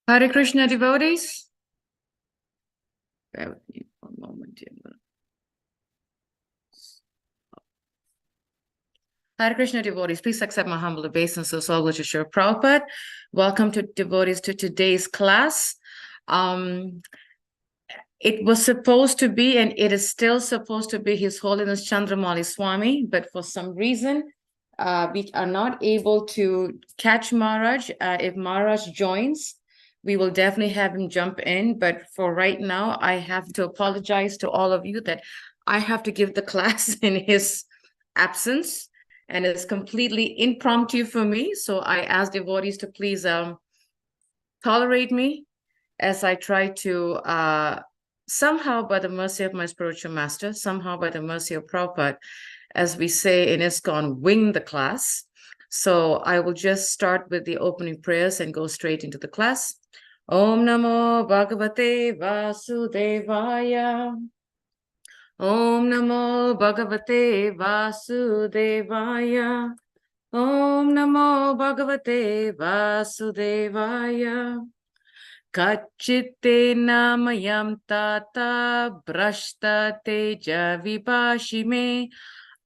Hare Krishna devotees. Bear with me for a moment here. Hare Krishna devotees, please accept my humble obeisances. All glory to Srila Prabhupada. Welcome to devotees to today's class. It was supposed to be, and it is still supposed to be, His Holiness Candramauli Swami, but for some reason, we are not able to catch Maharaj. If Maharaj joins, we will definitely have him jump in. But for right now, I have to apologize to all of you that I have to give the class in his absence, and it's completely impromptu for me. So I ask devotees to please tolerate me as I try to somehow, by the mercy of my spiritual master, somehow by the mercy of Prabhupada, as we say in ISKCON, wing the class. So I will just start with the opening prayers and go straight into the class. Om Namo Bhagavate Vasudevaya. Om Namo Bhagavate Vasudevaya. Om Namo Bhagavate Vasudevaya. Kachite namayam tata brashta teja vipashime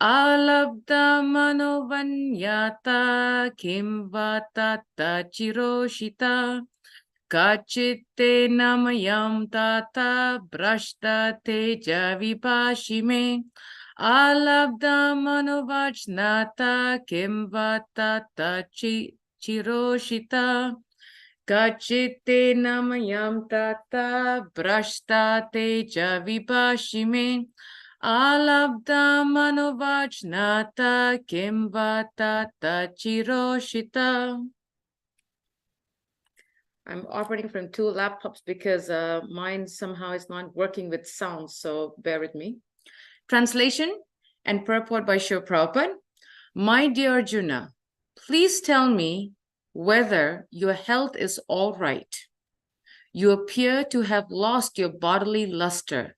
alabda manovanyata kim vatata chiroshita. Kachite namayam tata brashta teja vipashime alabda manovajnata kim vatata chiroshita. Kachite namayam tata brashta teja vipashime alabda manovajnata kim vatata chiroshita. I'm operating from two laptops because mine somehow is not working with sound, so bear with me. Translation and purport by Srila Prabhupada. My dear Arjuna, please tell me whether your health is all right. You appear to have lost your bodily luster.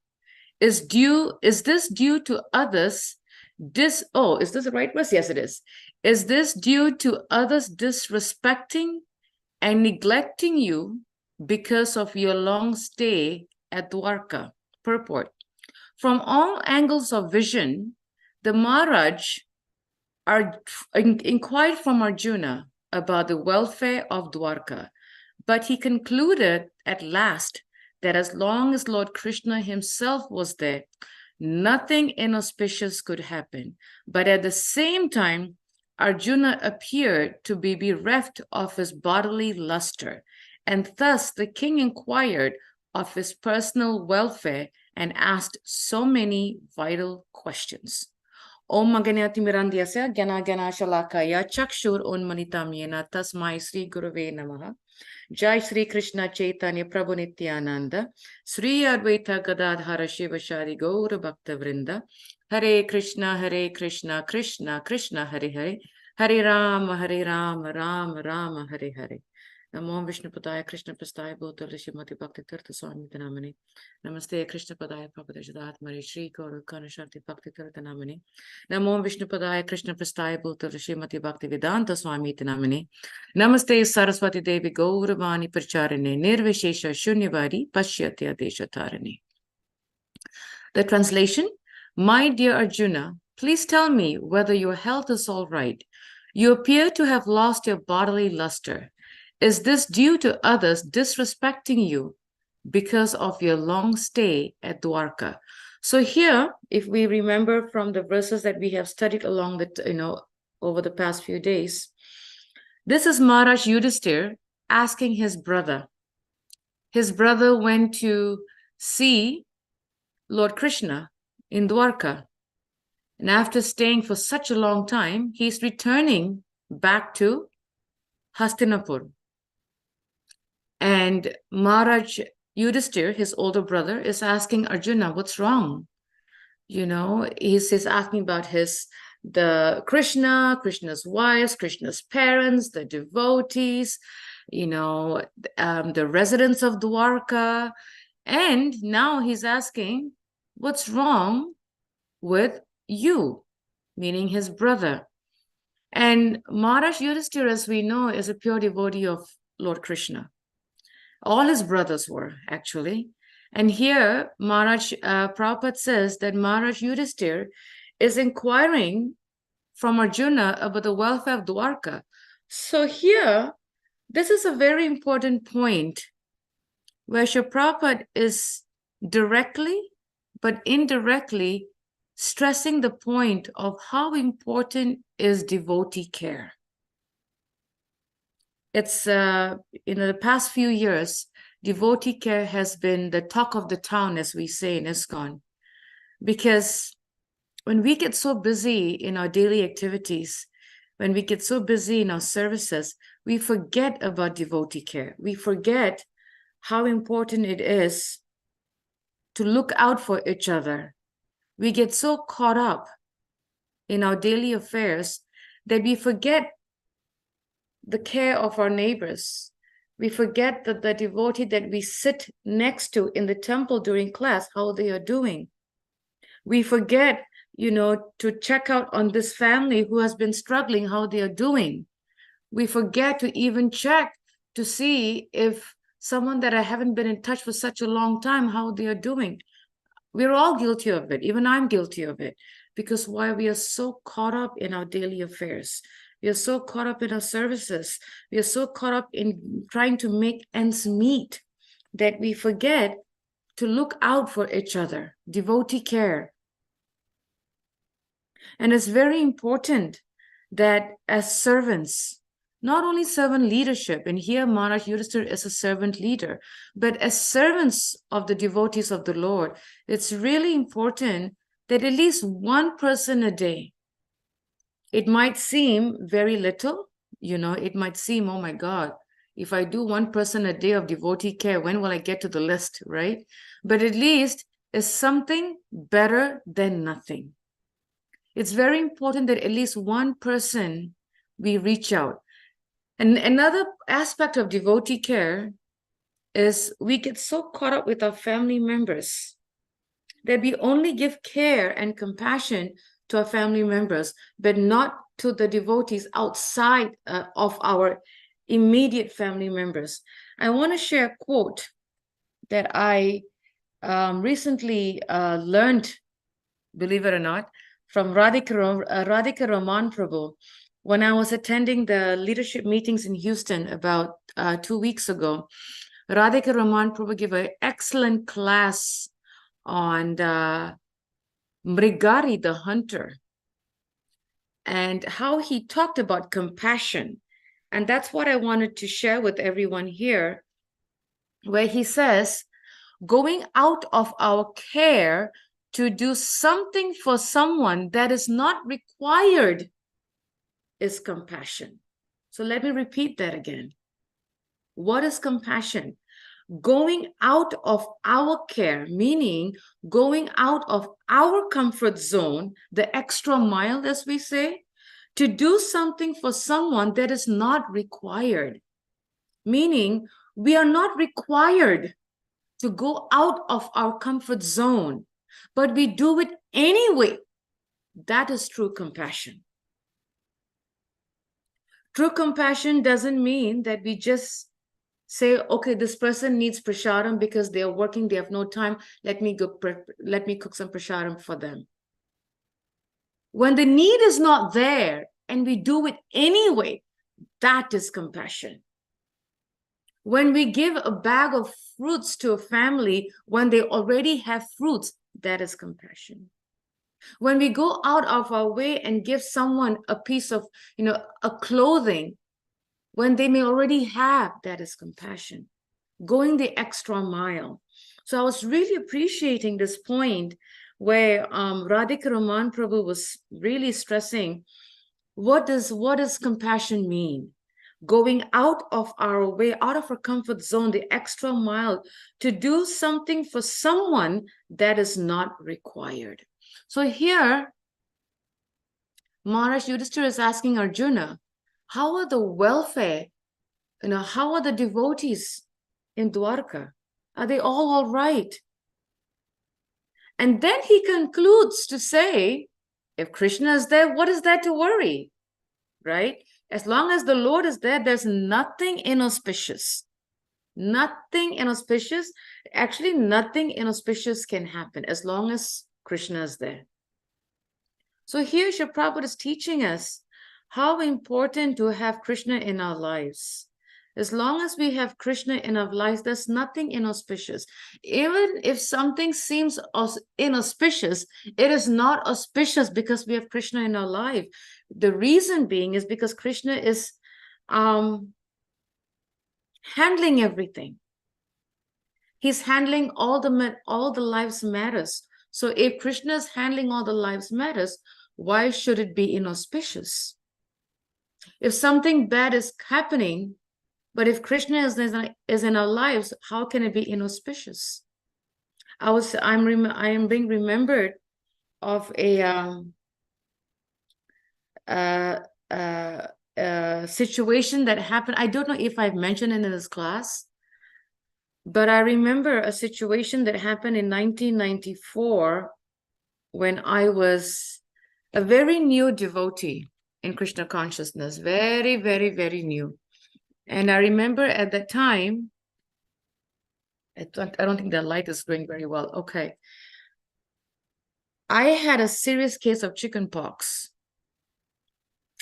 Is this due to others? Is this the right verse? Yes, it is. Is this due to others disrespecting and neglecting you because of your long stay at Dwarka? Purport. From all angles of vision, the Maharaj inquired from Arjuna about the welfare of Dwarka, but he concluded at last that as long as Lord Krishna himself was there, nothing inauspicious could happen. But at the same time, Arjuna appeared to be bereft of his bodily luster, and thus the king inquired of his personal welfare and asked so many vital questions. Om Maganati Mirandyasya Gana Gana Shalakaya Chakshur Unmanitam Yena Tasmai Sri Gurave Namaha. Jai Sri Krishna Chaitanya Prabhu Nityananda Sri Advaita Gadadhara Shiva Shari Gaura Bhakta Vrinda Hare Krishna Krishna Krishna Hare Hare Hare Rama Rama Rama Hare Hare. Namo Vishnu Padaya Krishna Prastaya Bhutala Shrimati Bhakti Tirtha Swami Namani. Namaste Krishna Padaya Prabhupada Mari Shri Gaura Kana Shanti Bhakti Tirtha Namani. Namo Vishnu Padaya Krishna Prastaya Bhutala Shrimati Bhakti Vedanta Swami Namani. Namaste Saraswati Devi Gauravani Pracharane Nirvishesha Shunyavadi Pashyatya Deshatarane. The translation: My dear Arjuna, please tell me whether your health is all right. You appear to have lost your bodily luster. Is this due to others disrespecting you because of your long stay at Dwarka? So here, if we remember from the verses that we have studied along the, over the past few days, this is Maharaj Yudhisthira asking his brother. His brother went to see Lord Krishna in Dwarka. And after staying for such a long time, he's returning back to Hastinapur. And Maharaj Yudhisthira, his older brother, is asking Arjuna, what's wrong? He's asking about Krishna's wives, Krishna's parents, the devotees, the residents of Dwarka. And now he's asking, what's wrong with you? Meaning his brother. And Maharaj Yudhisthira, as we know, is a pure devotee of Lord Krishna. All his brothers were, actually. And here, Maharaj Prabhupada says that Maharaj Yudhisthira is inquiring from Arjuna about the welfare of Dwarka. So here, this is a very important point where Srila Prabhupada is directly but indirectly stressing the point of how important is devotee care. It's, in the past few years, devotee care has been the talk of the town, as we say in ISKCON, because when we get so busy in our daily activities, when we get so busy in our services, we forget about devotee care. We forget how important it is to look out for each other. We get so caught up in our daily affairs that we forget the care of our neighbors. We forget that the devotee that we sit next to in the temple during class, how they are doing. We forget, to check out on this family who has been struggling, how they are doing. We forget to even check to see if someone that I haven't been in touch for such a long time, how they are doing. We're all guilty of it. Even I'm guilty of it. Because why? We are so caught up in our daily affairs. We are so caught up in our services. We are so caught up in trying to make ends meet that we forget to look out for each other. Devotee care. And it's very important that as servants, not only servant leadership, and here Maharaj Yudhishthira is a servant leader, but as servants of the devotees of the Lord, it's really important that at least one person a day, it might seem very little, it might seem, oh my God, if I do one person a day of devotee care, when will I get to the list, right? But at least is something better than nothing. It's very important that at least one person we reach out. And another aspect of devotee care is we get so caught up with our family members that we only give care and compassion to our family members, but not to the devotees outside of our immediate family members. I want to share a quote that I recently learned, believe it or not, from Radhika Raman Prabhu. When I was attending the leadership meetings in Houston about 2 weeks ago, Radhika Raman Prabhu gave an excellent class on Mrigari the hunter and how he talked about compassion. And that's what I wanted to share with everyone here, where he says, going out of our care to do something for someone that is not required is compassion. So let me repeat that again. What is compassion? Going out of our care, meaning going out of our comfort zone, the extra mile, as we say, to do something for someone that is not required. Meaning we are not required to go out of our comfort zone, but we do it anyway. That is true compassion. True compassion doesn't mean that we just say, okay, this person needs prasadam because they are working, they have no time. Let me cook some prasadam for them. When the need is not there and we do it anyway, that is compassion. When we give a bag of fruits to a family when they already have fruits, that is compassion. When we go out of our way and give someone a piece of, a clothing, when they may already have, that is compassion. Going the extra mile. So I was really appreciating this point where Radhika Raman Prabhu was really stressing, what does compassion mean? Going out of our way, out of our comfort zone, the extra mile to do something for someone that is not required. So here, Maharaj Yudhishthira is asking Arjuna, how are the welfare, how are the devotees in Dwarka? Are they all right? And then he concludes to say, if Krishna is there, what is there to worry, right? As long as the Lord is there, there's nothing inauspicious. Nothing inauspicious. Actually, nothing inauspicious can happen as long as Krishna is there. So here Srila Prabhupada is teaching us how important to have Krishna in our lives. As long as we have Krishna in our lives, there's nothing inauspicious. Even if something seems inauspicious, it is not auspicious because we have Krishna in our life. The reason being is because Krishna is handling everything. He's handling all the lives matters. So if Krishna is handling all the lives matters, why should it be inauspicious? If something bad is happening, but if Krishna is in our lives, how can it be inauspicious? I am being remembered of a situation that happened. I don't know if I've mentioned it in this class, but I remember a situation that happened in 1994 when I was a very new devotee in Krishna consciousness, very, very, very new. And I remember at that time, I don't think the light is doing very well. Okay. I had a serious case of chicken pox.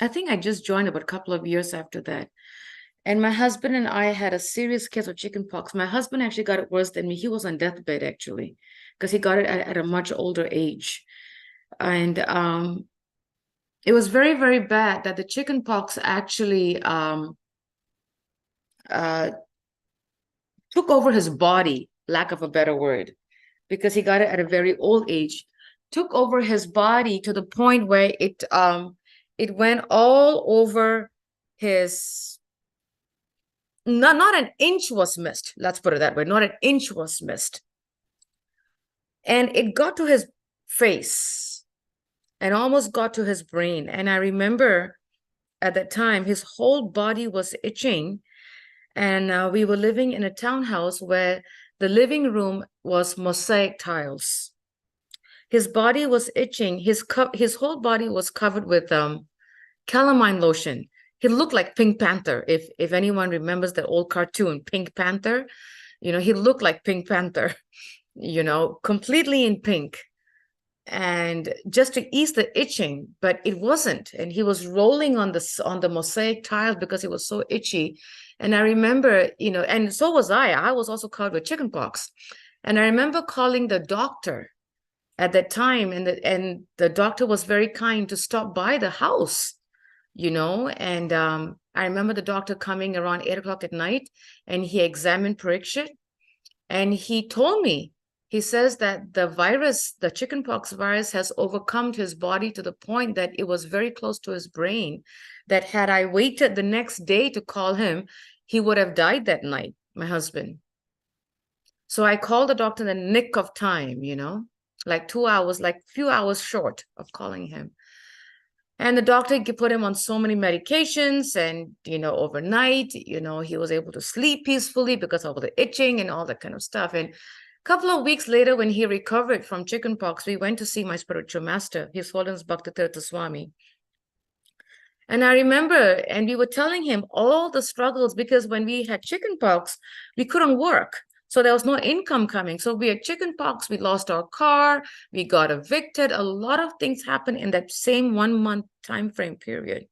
I think I just joined about a couple of years after that. And my husband and I had a serious case of chicken pox. My husband actually got it worse than me. He was on deathbed actually, because he got it at a much older age. And it was very, very bad that the chicken pox actually took over his body, lack of a better word, because he got it at a very old age, took over his body to the point where it went all over his, not an inch was missed. Let's put it that way. Not an inch was missed. And it got to his face and almost got to his brain. And I remember at that time, his whole body was itching. And we were living in a townhouse where the living room was mosaic tiles. His body was itching. His whole body was covered with calamine lotion. He looked like Pink Panther. If anyone remembers that old cartoon, Pink Panther, he looked like Pink Panther, completely in pink. And just to ease the itching, but it wasn't. And he was rolling on the mosaic tiles because it was so itchy. And I remember, and so was I. I was also covered with chickenpox. And I remember calling the doctor at that time, and the doctor was very kind to stop by the house, and I remember the doctor coming around 8 o'clock at night, and he examined Parikshit, and he told me, he says that the virus, the chickenpox virus, has overcome his body to the point that it was very close to his brain, that had I waited the next day to call him, he would have died that night, my husband. So I called the doctor in the nick of time, like 2 hours, like few hours short of calling him. And the doctor put him on so many medications, and, overnight, he was able to sleep peacefully because of the itching and all that kind of stuff. And a couple of weeks later, when he recovered from chickenpox, we went to see my spiritual master, His Holiness Bhaktitirtha Swami. And I remember, and we were telling him all the struggles, because when we had chickenpox, we couldn't work. So there was no income coming. So we had chickenpox, we lost our car, we got evicted. A lot of things happened in that same 1 month time frame period.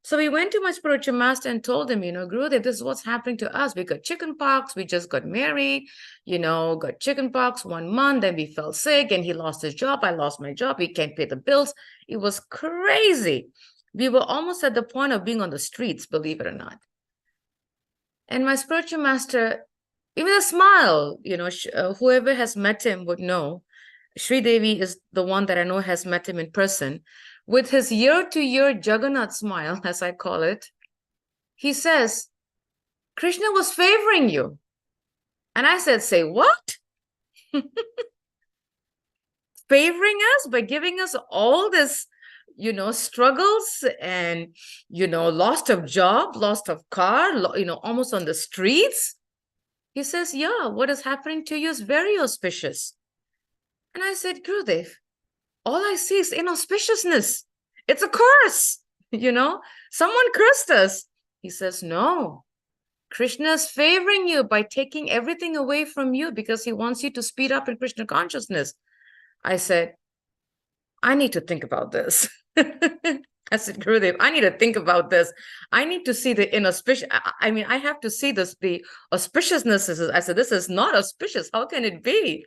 So we went to my spiritual master and told him, Gurudev, this is what's happening to us. We got chickenpox, we just got married, got chickenpox 1 month, then we fell sick, and he lost his job, I lost my job, we can't pay the bills. It was crazy. We were almost at the point of being on the streets, believe it or not. And my spiritual master, even a smile, whoever has met him would know. Sri Devi is the one that I know has met him in person. With his year-to-year Jagannath smile, as I call it, he says, Krishna was favoring you. And I said, say what? Favoring us by giving us all this, struggles and, loss of job, loss of car, almost on the streets. He says, yeah, what is happening to you is very auspicious. And I said, Gurudev, all I see is inauspiciousness. It's a curse, someone cursed us. He says, no, Krishna is favoring you by taking everything away from you because he wants you to speed up in Krishna consciousness. I said, I need to think about this. I said, Gurudev, I need to think about this. I need to see the inauspicious. I have to see this, the auspiciousness. I said, this is not auspicious. How can it be?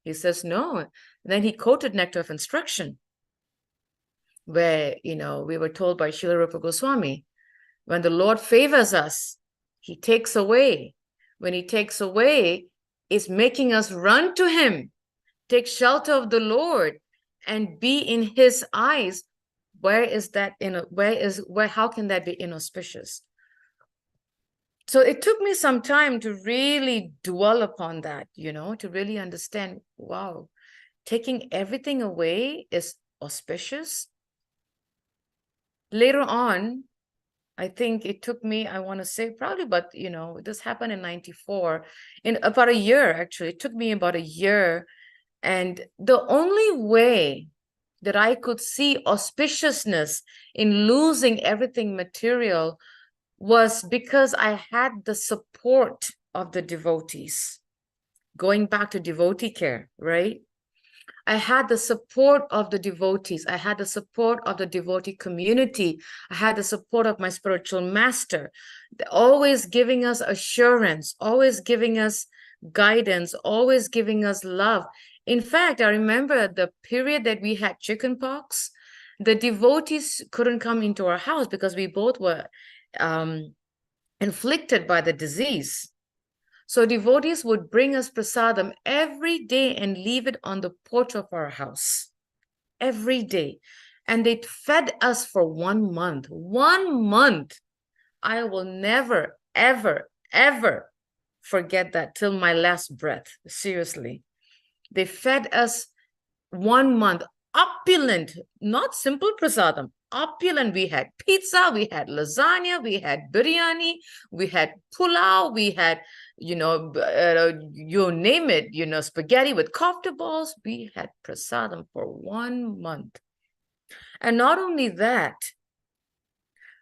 He says, no. And then he quoted Nectar of Instruction, where, we were told by Srila Rupa Goswami, when the Lord favors us, he takes away. When he takes away, it's making us run to him, take shelter of the Lord, and be in his eyes. How can that be inauspicious? So it took me some time to really dwell upon that, to really understand, wow, taking everything away is auspicious. Later on, I think it took me, I want to say probably, but this happened in 94, in about a year, actually. It took me about a year. And the only way that I could see auspiciousness in losing everything material was because I had the support of the devotees. Going back to devotee care, right? I had the support of the devotees. I had the support of the devotee community. I had the support of my spiritual master, always giving us assurance, always giving us guidance, always giving us love. In fact, I remember the period that we had chickenpox, the devotees couldn't come into our house because we both were inflicted by the disease. So devotees would bring us prasadam every day and leave it on the porch of our house every day. And they fed us for 1 month. 1 month. I will never, ever, ever forget that till my last breath. Seriously. They fed us 1 month, opulent, not simple prasadam, opulent. We had pizza, we had lasagna, we had biryani, we had pulao, we had, you name it, spaghetti with kofta balls. We had prasadam for 1 month. And not only that,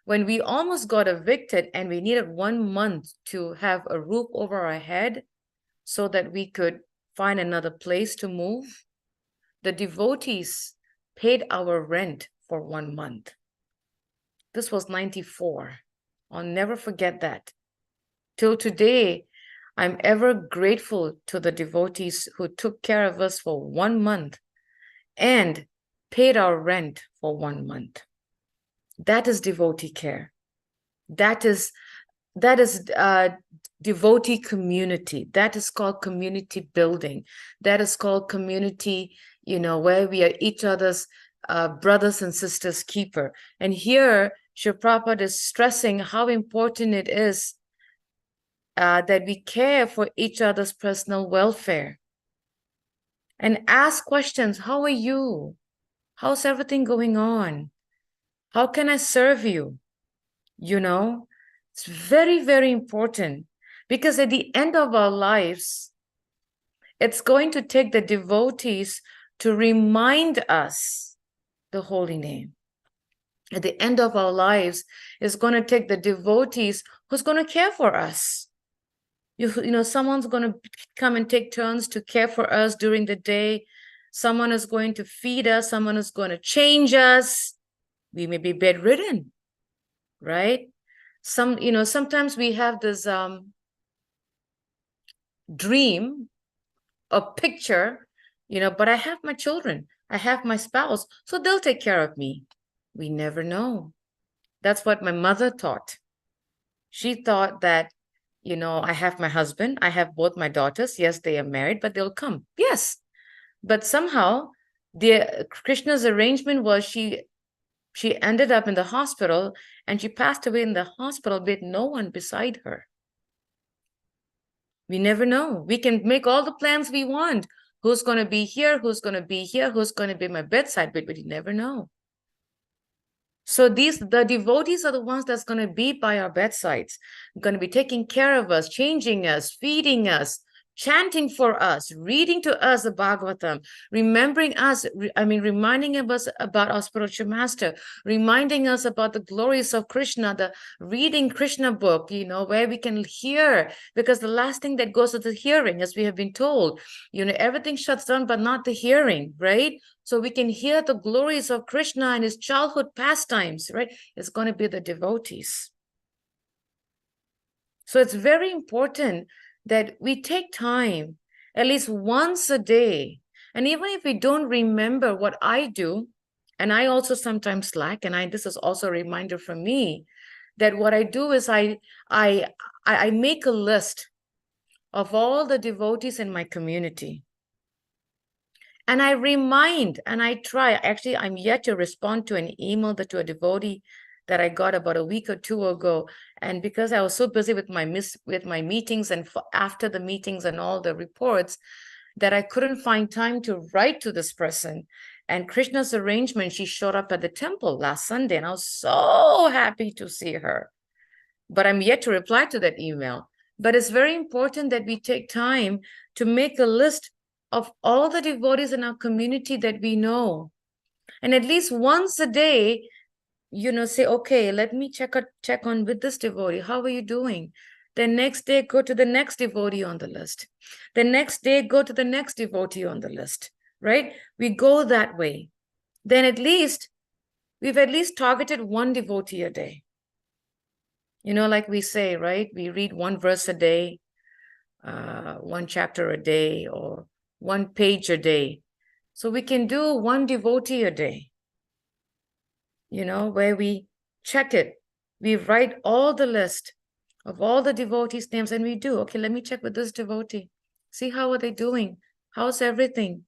when we almost got evicted and we needed 1 month to have a roof over our head so that we could find another place to move, the devotees paid our rent for 1 month. This was 94. I'll never forget that. Till today, I'm ever grateful to the devotees who took care of us for 1 month and paid our rent for 1 month. That is devotee care. That is devotee community. That is called community building. That is called community, where we are each other's brothers and sisters keeper. And here, Srila Prabhupada is stressing how important it is that we care for each other's personal welfare. And ask questions. How are you? How's everything going on? How can I serve you? It's very, very important, because at the end of our lives, it's going to take the devotees to remind us the holy name. At the end of our lives, it's going to take the devotees who's going to care for us. Someone's going to come and take turns to care for us during the day. Someone is going to feed us. Someone is going to change us. We may be bedridden, right? Sometimes we have this dream, a picture, but I have my children, I have my spouse, so they'll take care of me. We never know. That's what my mother thought. She thought that, I have my husband, I have both my daughters. Yes, they are married, but they'll come. Yes. But somehow Krishna's arrangement was she ended up in the hospital, and she passed away in the hospital with no one beside her. We never know. We can make all the plans we want. Who's going to be here? Who's going to be here? Who's going to be my bedside? But you never know. So the devotees are the ones that's going to be by our bedsides, going to be taking care of us, changing us, feeding us, chanting for us, reading to us the Bhagavatam, reminding us about our spiritual master, reminding us about the glories of Krishna, the reading Krishna book, where we can hear, because the last thing that goes to the hearing, as we have been told, everything shuts down, but not the hearing, right? So we can hear the glories of Krishna and his childhood pastimes, right? It's going to be the devotees. So it's very important that we take time at least once a day. And even if we don't remember, what I do, and I also sometimes slack, and this is also a reminder for me, that what I do is I make a list of all the devotees in my community. And I remind, and I try, actually, I'm yet to respond to an email to a devotee that I got about a week or two ago. And because I was so busy with my meetings and after the meetings and all the reports, that I couldn't find time to write to this person. And Krishna's arrangement, she showed up at the temple last Sunday, and I was so happy to see her. But I'm yet to reply to that email. But it's very important that we take time to make a list of all the devotees in our community that we know. And at least once a day, say, okay, let me check on with this devotee. How are you doing? The next day, go to the next devotee on the list. The next day, go to the next devotee on the list, right? We go that way. Then we've at least targeted one devotee a day. Like we say, right? We read one verse a day, one chapter a day, or one page a day. So we can do one devotee a day, where we check it. We write all the list of all the devotees' names, and we do, okay, let me check with this devotee. See, how are they doing? How's everything?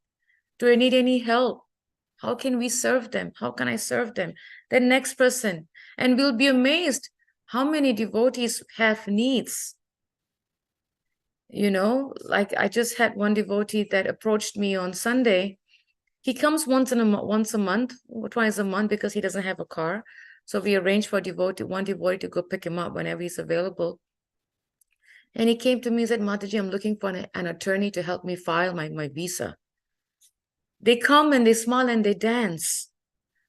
Do I need any help? How can we serve them? How can I serve them? The next person. And we'll be amazed how many devotees have needs. Like I just had one devotee that approached me on Sunday. He comes once a month or twice a month because he doesn't have a car. So we arranged for one devotee to go pick him up whenever he's available. And he came to me and said, Mataji, I'm looking for an attorney to help me file my visa. They come and they smile and they dance.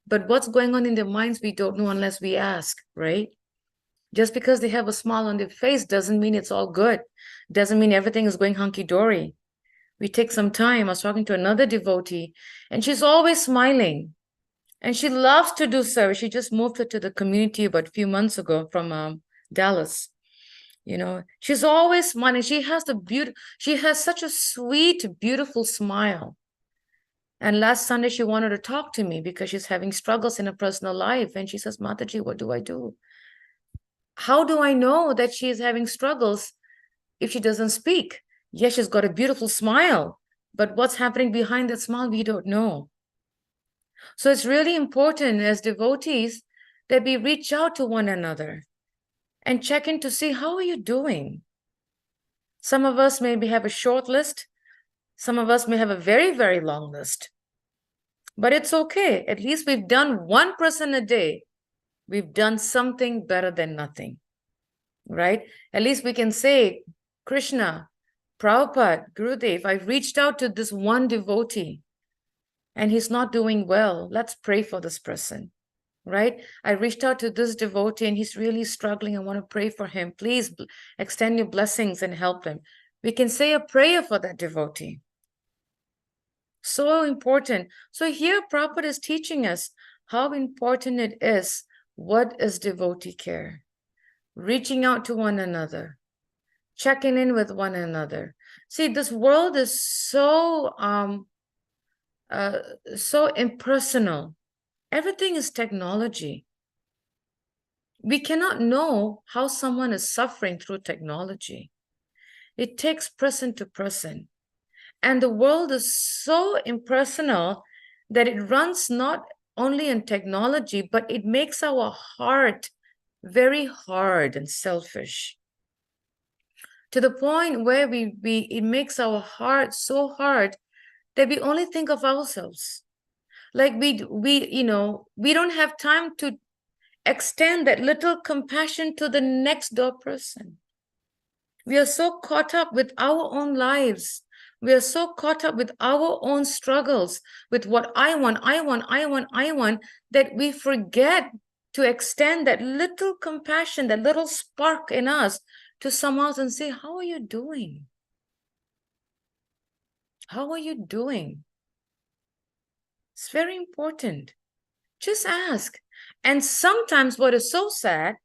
But what's going on in their minds, we don't know unless we ask, right? Just because they have a smile on their face doesn't mean it's all good. Doesn't mean everything is going hunky-dory. We take some time. I was talking to another devotee, and she's always smiling. And she loves to do service. She just moved to the community about a few months ago from Dallas. She's always smiling. She has such a sweet, beautiful smile. And last Sunday, she wanted to talk to me because she's having struggles in her personal life. And she says, Mataji, what do I do? How do I know that she is having struggles if she doesn't speak? Yes, she's got a beautiful smile, but what's happening behind that smile, we don't know. So it's really important as devotees that we reach out to one another and check in to see, how are you doing? Some of us maybe have a short list. Some of us may have a very, very long list. But it's okay. At least we've done 1% a day. We've done something better than nothing, right? At least we can say, Krishna, Prabhupada, Gurudev, I reached out to this one devotee and he's not doing well. Let's pray for this person, right? I reached out to this devotee and he's really struggling. I want to pray for him. Please extend your blessings and help him. We can say a prayer for that devotee. So important. So here Prabhupada is teaching us how important it is. What is devotee care? Reaching out to one another, checking in with one another. See, this world is so impersonal. Everything is technology. We cannot know how someone is suffering through technology. It takes person to person. And the world is so impersonal that it runs not only in technology, but it makes our heart very hard and selfish. To the point where it makes our heart so hard that we only think of ourselves. Like we don't have time to extend that little compassion to the next door person. We are so caught up with our own lives. We are so caught up with our own struggles, with what I want, that we forget to extend that little compassion, that little spark in us to someone else and say, how are you doing? How are you doing? It's very important. Just ask. And sometimes what is so sad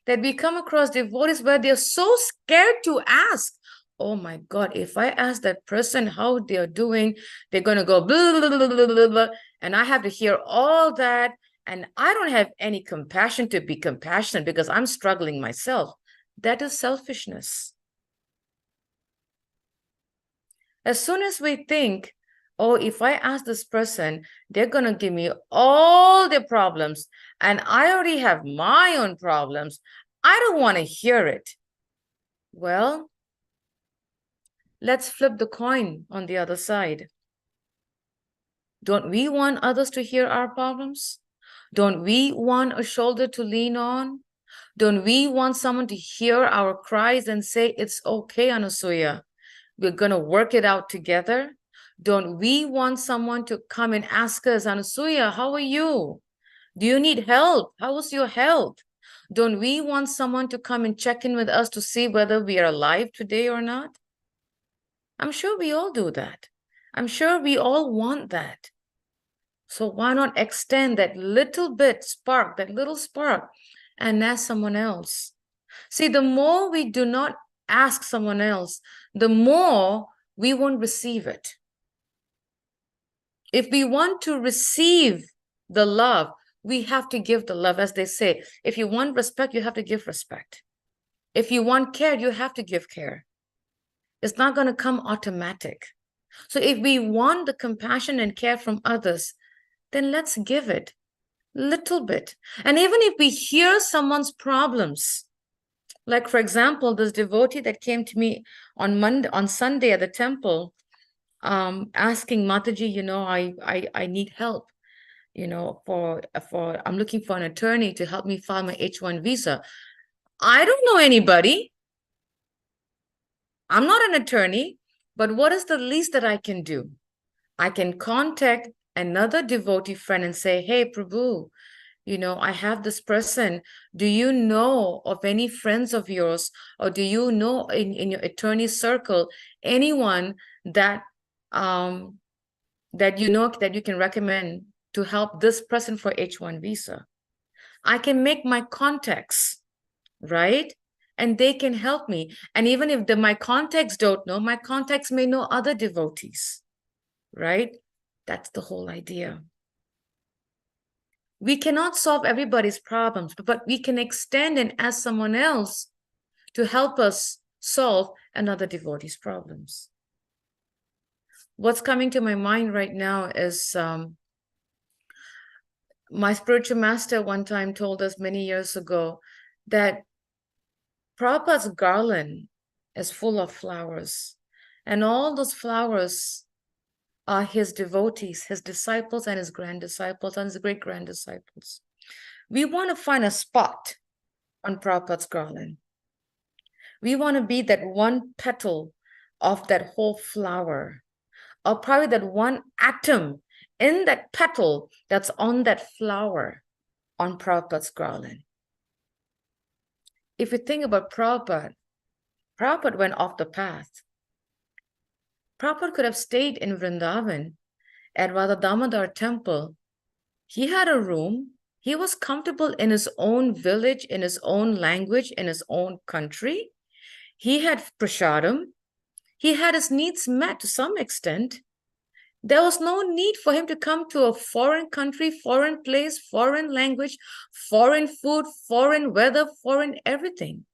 that we come across devotees where they're so scared to ask. Oh my God, if I ask that person how they're doing, they're going to go blah, blah, blah, blah, blah, blah, and I have to hear all that. And I don't have any compassion to be compassionate because I'm struggling myself. That is selfishness. As soon as we think, oh, if I ask this person, they're going to give me all their problems, and I already have my own problems, I don't want to hear it. Well, let's flip the coin on the other side. Don't we want others to hear our problems? Don't we want a shoulder to lean on? Don't we want someone to hear our cries and say, it's okay, Anasuya, we're going to work it out together? Don't we want someone to come and ask us, Anasuya, how are you? Do you need help? How is your health? Don't we want someone to come and check in with us to see whether we are alive today or not? I'm sure we all do that. I'm sure we all want that. So why not extend that little bit spark, that little spark, and ask someone else? See, the more we do not ask someone else, the more we won't receive it. If we want to receive the love, we have to give the love. As they say, if you want respect, you have to give respect. If you want care, you have to give care. It's not going to come automatic. So if we want the compassion and care from others, then let's give it little bit. And even if we hear someone's problems, like for example, this devotee that came to me on Sunday at the temple, asking Mataji, I need help, I'm looking for an attorney to help me file my H1 visa. I don't know anybody. I'm not an attorney, but what is the least that I can do? I can contact another devotee friend and say, hey, Prabhu, I have this person. Do you know of any friends of yours, or do you know in your attorney circle anyone that that you can recommend to help this person for H1 visa? I can make my contacts, right? And they can help me. And even if my contacts don't know, my contacts may know other devotees, right? That's the whole idea. We cannot solve everybody's problems, but we can extend and ask someone else to help us solve another devotee's problems. What's coming to my mind right now is my spiritual master one time told us many years ago that Prabhupada's garland is full of flowers, and all those flowers are his devotees, his disciples and his grand disciples and his great grand disciples. We want to find a spot on Prabhupada's garland. We want to be that one petal of that whole flower, or probably that one atom in that petal that's on that flower on Prabhupada's garland. If you think about Prabhupada went off the path. Prabhupada could have stayed in Vrindavan at Radha Damodar temple. He had a room. He was comfortable in his own village, in his own language, in his own country. He had prasadam. He had his needs met to some extent. There was no need for him to come to a foreign country, foreign place, foreign language, foreign food, foreign weather, foreign everything.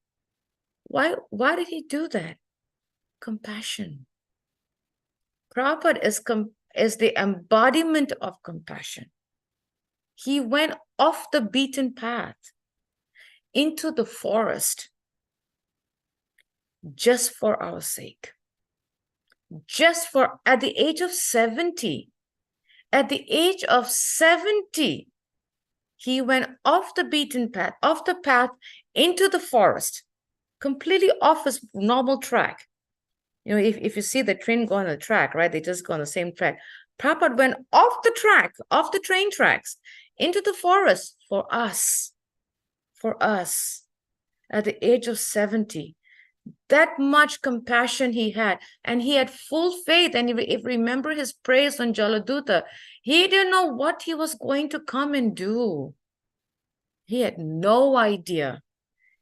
Why did he do that? Compassion. Prabhupada is the embodiment of compassion. He went off the beaten path into the forest just for our sake. At the age of 70, he went off the beaten path, off the path into the forest, completely off his normal track. If you see the train go on the track, right? They just go on the same track. Prabhupada went off the track, off the train tracks, into the forest for us, at the age of 70. That much compassion he had, and he had full faith. And if you remember his praise on Jaladuta, he didn't know what he was going to come and do. He had no idea.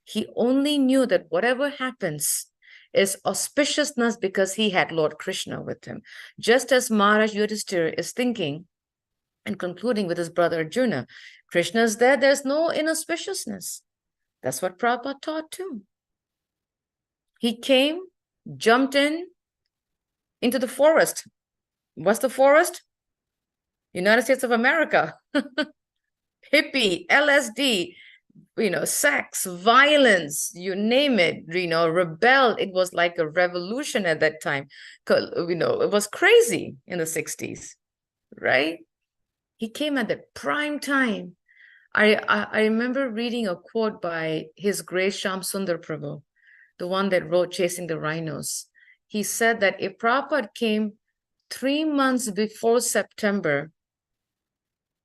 He only knew that whatever happens is auspiciousness because he had Lord Krishna with him. Just as Maharaj Yudhishthira is thinking and concluding with his brother Arjuna, Krishna's there, there's no inauspiciousness. That's what Prabhupada taught too. He came, jumped into the forest. What's the forest? United States of America. Hippie, LSD, sex, violence, you name it, rebel. It was like a revolution at that time. It was crazy in the 60s. right? He came at the prime time. I remember reading a quote by His Grace Sham Sundar Prabhu, the one that wrote Chasing the Rhinos. He said that if Prabhupada came 3 months before September,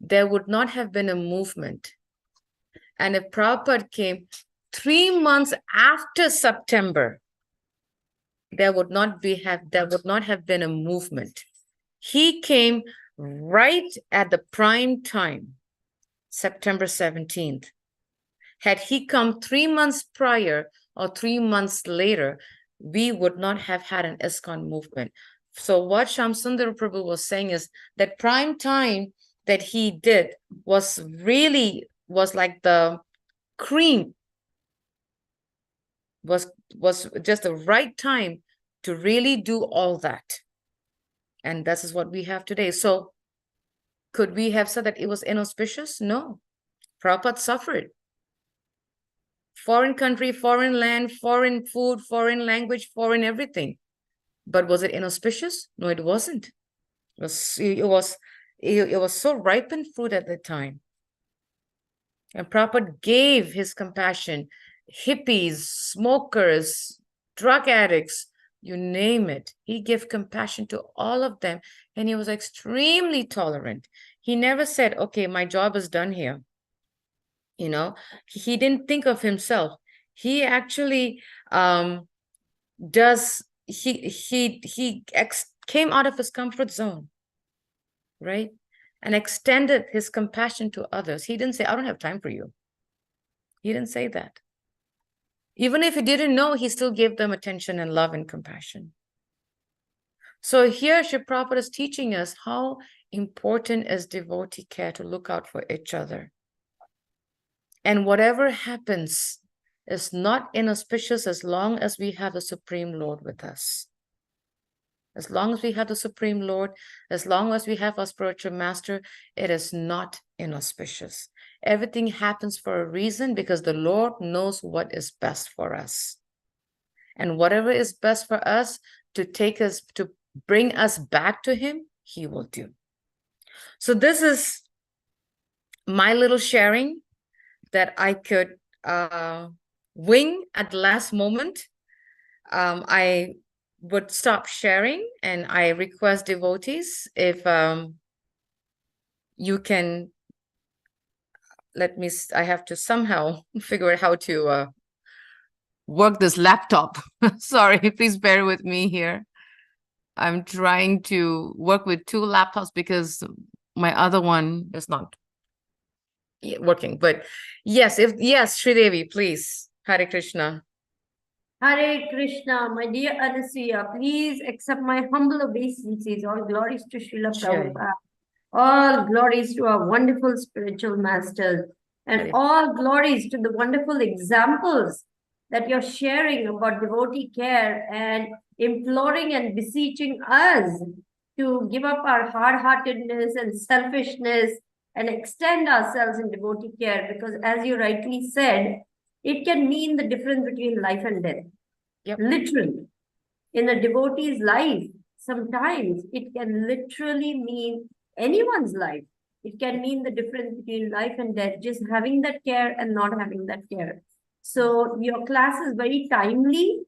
there would not have been a movement. And if Prabhupada came 3 months after September, there would not have been a movement. He came right at the prime time, September 17th. Had he come 3 months prior or 3 months later, we would not have had an ISKCON movement. So what Shamsundar Prabhu was saying is that prime time that he did was like the cream, was just the right time to really do all that. And this is what we have today. So could we have said that it was inauspicious? No. Prabhupada suffered. Foreign country, foreign land, foreign food, foreign language, foreign everything. But was it inauspicious? No, it wasn't. It was so ripened fruit at the time. And Prabhupada gave his compassion. Hippies, smokers, drug addicts, you name it. He gave compassion to all of them. And he was extremely tolerant. He never said, okay, my job is done here. You know, he didn't think of himself. He actually came out of his comfort zone, right? And extended his compassion to others. He didn't say, I don't have time for you. He didn't say that. Even if he didn't know, he still gave them attention and love and compassion. So here, Shri Prabhupada is teaching us how important is devotee care to look out for each other. And whatever happens is not inauspicious as long as we have the Supreme Lord with us. As long as we have the Supreme Lord, as long as we have our spiritual master, it is not inauspicious. Everything happens for a reason because the Lord knows what is best for us. And whatever is best for us to bring us back to him, he will do. So this is my little sharing that I could wing at the last moment. I would stop sharing, and I request devotees, if you can let me, I have to somehow figure out how to work this laptop. Sorry, please bear with me here. I'm trying to work with two laptops because my other one is not working. But yes, Sridevi, please. Hare Krishna. Hare Krishna, my dear Anasuya, please accept my humble obeisances. All glories to Srila Prabhupada. All glories to our wonderful spiritual masters. And all glories to the wonderful examples that you're sharing about devotee care and imploring and beseeching us to give up our hard-heartedness and selfishness and extend ourselves in devotee care. Because as you rightly said, it can mean the difference between life and death. Yep. Literally. In a devotee's life, sometimes it can literally mean anyone's life. It can mean the difference between life and death, just having that care and not having that care. So your class is very timely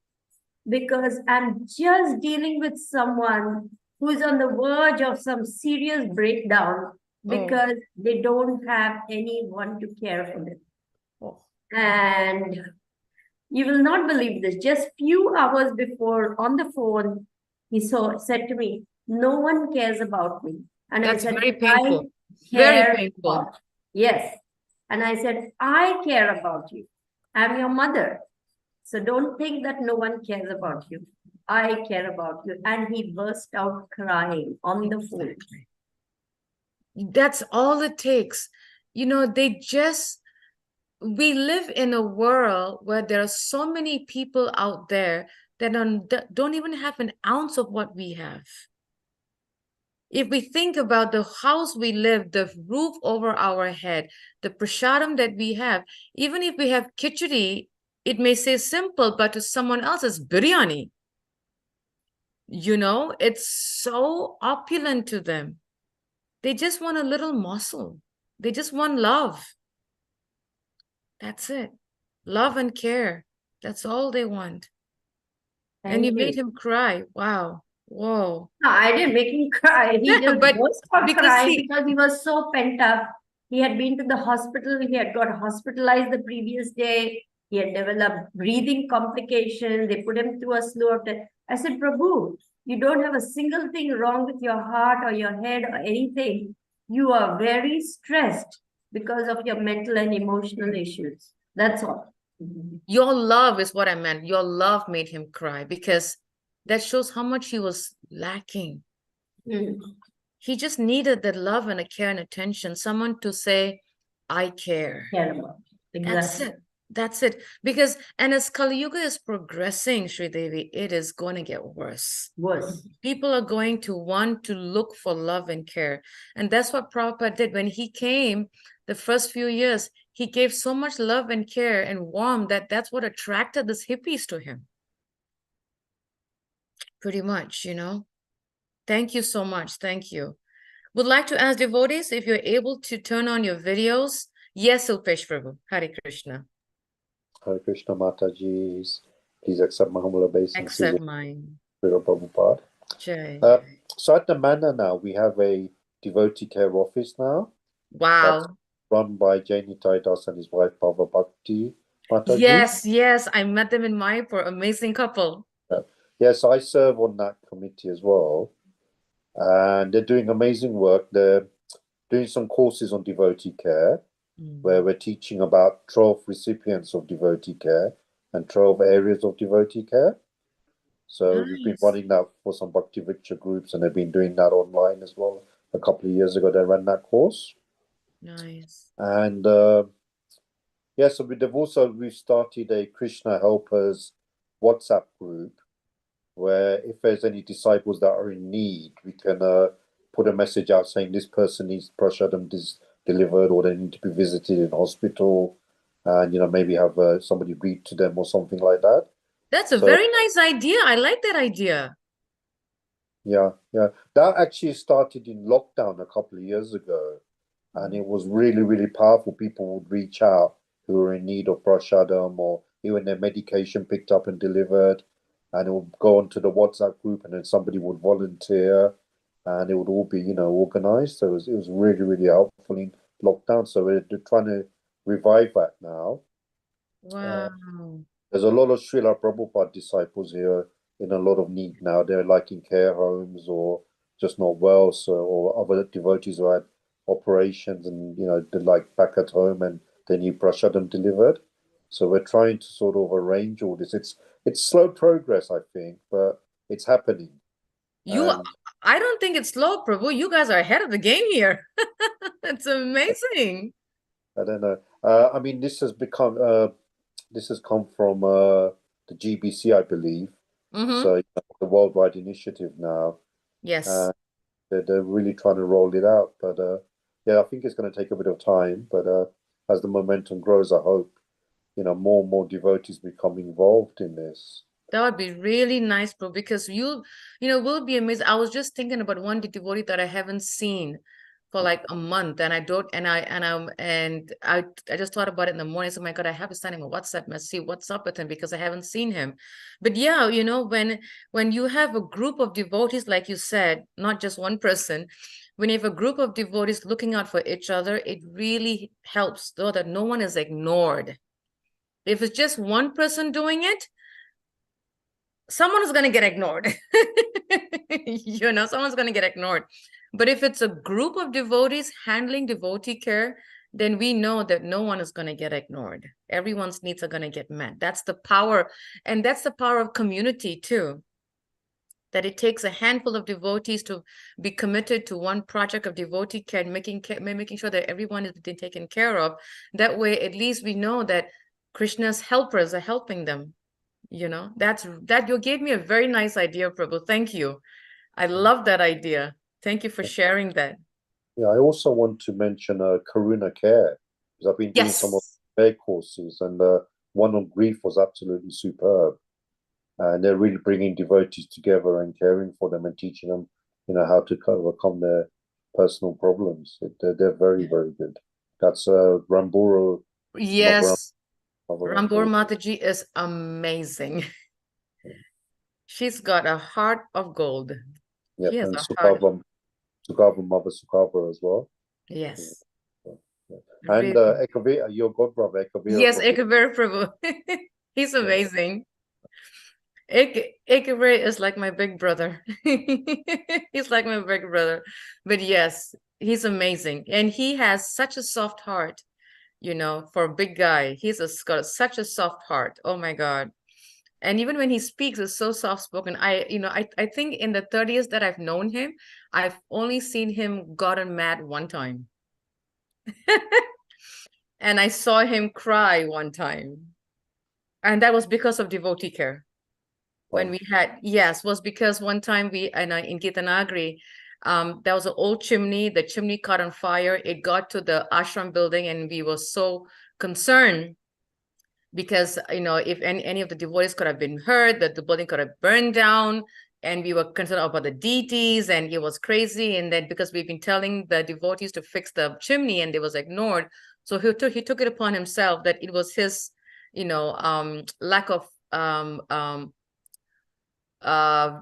because I'm just dealing with someone who is on the verge of some serious breakdown because they don't have anyone to care for them. And you will not believe this. Just few hours before on the phone, he said to me, "No one cares about me." And that's I said, very painful. Very painful. Yes. And I said, I care about you. I'm your mother. So don't think that no one cares about you. I care about you. And he burst out crying on the phone. That's all it takes. You know, we live in a world where there are so many people out there that don't even have an ounce of what we have. If we think about the house we live, the roof over our head, the prasadam that we have, even if we have khichdi, it may say simple, but to someone else it's biryani. You know, it's so opulent to them. They just want a little muscle. They just want love. That's it. Love and care. That's all they want. And you Thank made you. him cry. Wow. Whoa. No, I didn't make him cry. He just But burst out because crying see, because he was so pent up. He had been to the hospital. He had got hospitalized the previous day. He had developed breathing complications. They put him through a slow test. I said, Prabhu, you don't have a single thing wrong with your heart or your head or anything. You are very stressed because of your mental and emotional issues. That's all. your love is what I meant. Your love made him cry because that shows how much he was lacking. Mm. He just needed the love and the care and attention, someone to say, I care. Care about. That's Exactly. it. That's it. Because, and as Kali Yuga is progressing, Sri Devi, it is going to get worse. Worse. People are going to want to look for love and care. And that's what Prabhupada did. When he came, the first few years, he gave so much love and care and warmth that that's what attracted these hippies to him. Pretty much, you know. Thank you so much. Thank you. Would like to ask devotees if you're able to turn on your videos. Yes, Ulpesh Prabhu. Hare Krishna. Hare Krishna Mataji, please accept my humble obeisances. Accept mine. Prabhupada. Jai. So at the manor now, we have a devotee care office now. Wow. That's run by Jani Das and his wife Bhava Bhakti Mataji. Yes, yes. I met them in Mayapur. Amazing couple. Yes, I serve on that committee as well. And they're doing amazing work. They're doing some courses on devotee care, where we're teaching about 12 recipients of devotee care and 12 areas of devotee care. So we've been running that for some Bhakti Vichar groups, and they've been doing that online as well. A couple of years ago, they ran that course. Nice. And yeah, so we've started a Krishna Helpers WhatsApp group, where if there's any disciples that are in need, we can put a message out saying this person needs prasadam delivered, or they need to be visited in hospital, and maybe have somebody read to them or something like that. That's a very nice idea. I like that idea. Yeah. That actually started in lockdown a couple of years ago, and it was really, really powerful. People would reach out who were in need of prasadam or even their medication picked up and delivered, and it would go onto the WhatsApp group, and then somebody would volunteer, and it would all be, organized. So it was really, really helpful in lockdown. So we're trying to revive that now. Wow. There's a lot of Srila Prabhupada disciples here in a lot of need now. They're like in care homes or just not well, or other devotees who had operations and they're like back at home and they need prasadam delivered. So we're trying to sort of arrange all this. It's slow progress, I think, but it's happening. I don't think it's slow, Prabhu. You guys are ahead of the game here. It's amazing. I don't know. I mean, this has come from the GBC, I believe. So the worldwide initiative now. Yes. They're really trying to roll it out. But yeah, I think it's going to take a bit of time. But as the momentum grows, I hope more and more devotees become involved in this. That would be really nice, bro, because we'll be amazed. I was just thinking about one devotee that I haven't seen for like a month, and I just thought about it in the morning. So, my God, I have to send him a WhatsApp message, see what's up with him, because I haven't seen him. But yeah, when you have a group of devotees, like you said, not just one person, when you have a group of devotees looking out for each other, it really helps, though, that no one is ignored. If it's just one person doing it, someone is going to get ignored. Someone's going to get ignored. But if it's a group of devotees handling devotee care, then we know that no one is going to get ignored. Everyone's needs are going to get met. That's the power. And that's the power of community too. That it takes a handful of devotees to be committed to one project of devotee care and making sure that everyone is being taken care of. That way, at least we know that Krishna's helpers are helping them. That you gave me a very nice idea, Prabhu. Thank you. I love that idea. Thank you for sharing that. Yeah, I also want to mention Karuna Care, because I've been doing some of their courses, and one on grief was absolutely superb. And they're really bringing devotees together and caring for them and teaching them, how to overcome their personal problems. They're very, very good. That's Rambura, Mother Yes, Rambur Rambura. Mataji is amazing. She's got a heart of gold. Yeah, She has and a heart. Sukava, Mother Sukava as well. Yeah, Yes, yeah. And really. Ekavira, your godbrother, Ekavira Yes, Prabhu. Ekavir Prabhu. He's Yeah. amazing. Ekavir is like my big brother. He's like my big brother. But yes, he's amazing. And he has such a soft heart, you know, for a big guy. Got such a soft heart. Oh my God. And even when he speaks, it's so soft spoken. I think in the 30 years that I've known him, I've only seen him gotten mad one time. And I saw him cry one time. And that was because of devotee care. When we had, yes, was because one time in Gitanagri, there was an old chimney. The chimney caught on fire. It got to the ashram building, and we were so concerned because, you know, if any of the devotees could have been hurt, that the building could have burned down. And we were concerned about the deities, and it was crazy. And then because we've been telling the devotees to fix the chimney, and it was ignored. So he took it upon himself that it was his, you know, lack of uh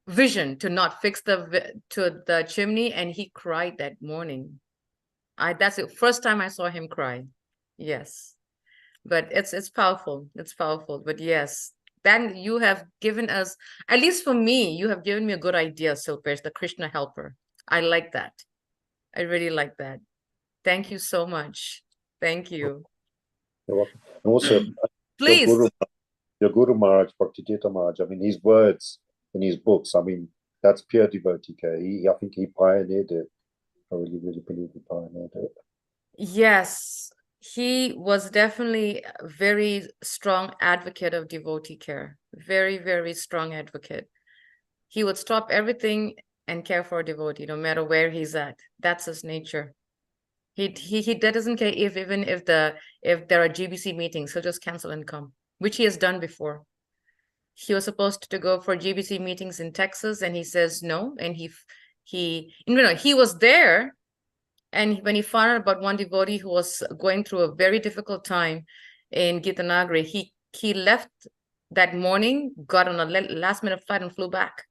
vision to not fix the chimney, and he cried that morning. That's the first time I saw him cry. Yes, but it's powerful. It's powerful. But yes, then you have given us, at least for me, you have given me a good idea, Silpesh, the Krishna helper. I like that. I really like that. Thank you so much. Thank you. You're welcome. And also, your Please. Guru, your Guru Maharaj, Bhaktivedanta Maharaj, I mean, his words in his books, I mean, that's pure devotee care. I think he pioneered it. I really, really believe he pioneered it. Yes, he was definitely a very strong advocate of devotee care. Very, very strong advocate. He would stop everything and care for a devotee, no matter where he's at. That's his nature. He doesn't care if if there are GBC meetings, he'll just cancel and come, which he has done before. He was supposed to go for GBC meetings in Texas, and he says no, and he was there. And when he found out about one devotee who was going through a very difficult time in Gitanagari, he left that morning, got on a last minute flight and flew back.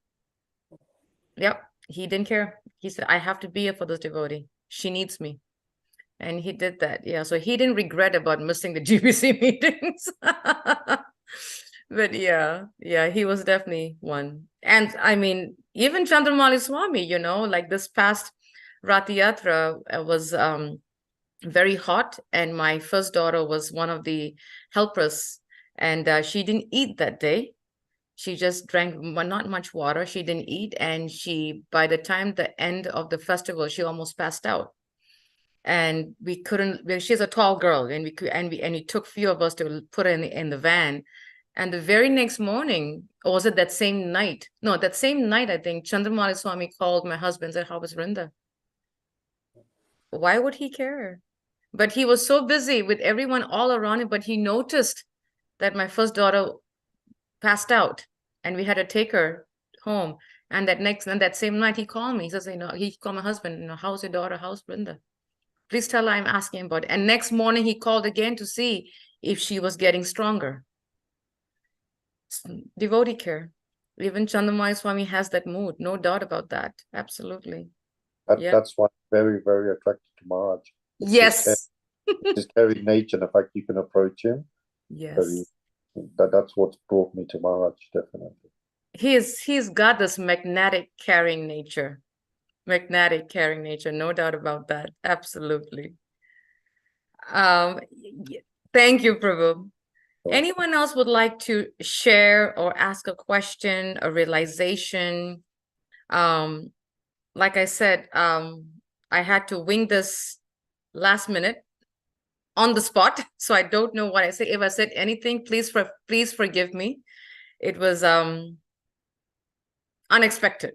Yep, he didn't care. He said, I have to be here for this devotee. She needs me. And he did that. Yeah, so he didn't regret about missing the GBC meetings. But yeah, he was definitely one. And I mean, even Candramauli Swami, you know, like this past Rath Yatra was very hot, and my first daughter was one of the helpers, and she didn't eat that day. She just drank not much water. She didn't eat, and by the time the end of the festival, she almost passed out. And we couldn't. She's a tall girl, and it took few of us to put her in the van. And the very next morning, or was it that same night? No, that same night, I think Chandramauli Swami called my husband and said, "How was Rinda?" Why would he care? But he was so busy with everyone all around him, but he noticed that my first daughter passed out, and we had to take her home. And that same night, he called me. He says, he called my husband, how's your daughter? How's Brinda? Please tell her I'm asking about it. And next morning, he called again to see if she was getting stronger. Devotee care. Even Chandramauli Swami has that mood. No doubt about that. Absolutely. That's why I'm very, very attracted to Maharaj. Yes. His caring nature, and the fact you can approach him. Yes. That's what's brought me to Maharaj, definitely. He's got this magnetic caring nature. Magnetic caring nature, no doubt about that. Absolutely. Thank you, Prabhu. Anyone else would like to share or ask a question, a realization? Like I said, I had to wing this last minute on the spot, so I don't know what I say. If I said anything, please forgive me. It was unexpected.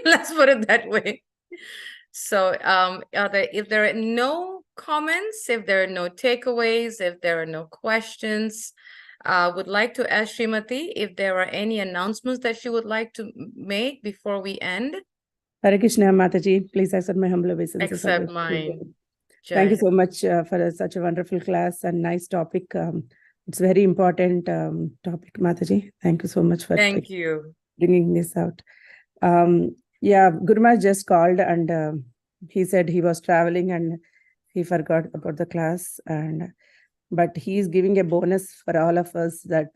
Let's put it that way. So if there are no comments, if there are no takeaways, if there are no questions, would like to ask Srimati if there are any announcements that she would like to make before we end. Hare Krishna, Mataji. Please accept my humble obeisances. Accept mine. Thank you Jai. so much for such a wonderful class and nice topic. It's very important topic, Mataji. Thank you so much for Thank you. bringing this out. Yeah, Guru Maharaj just called and he said he was traveling and he forgot about the class. But he's giving a bonus for all of us that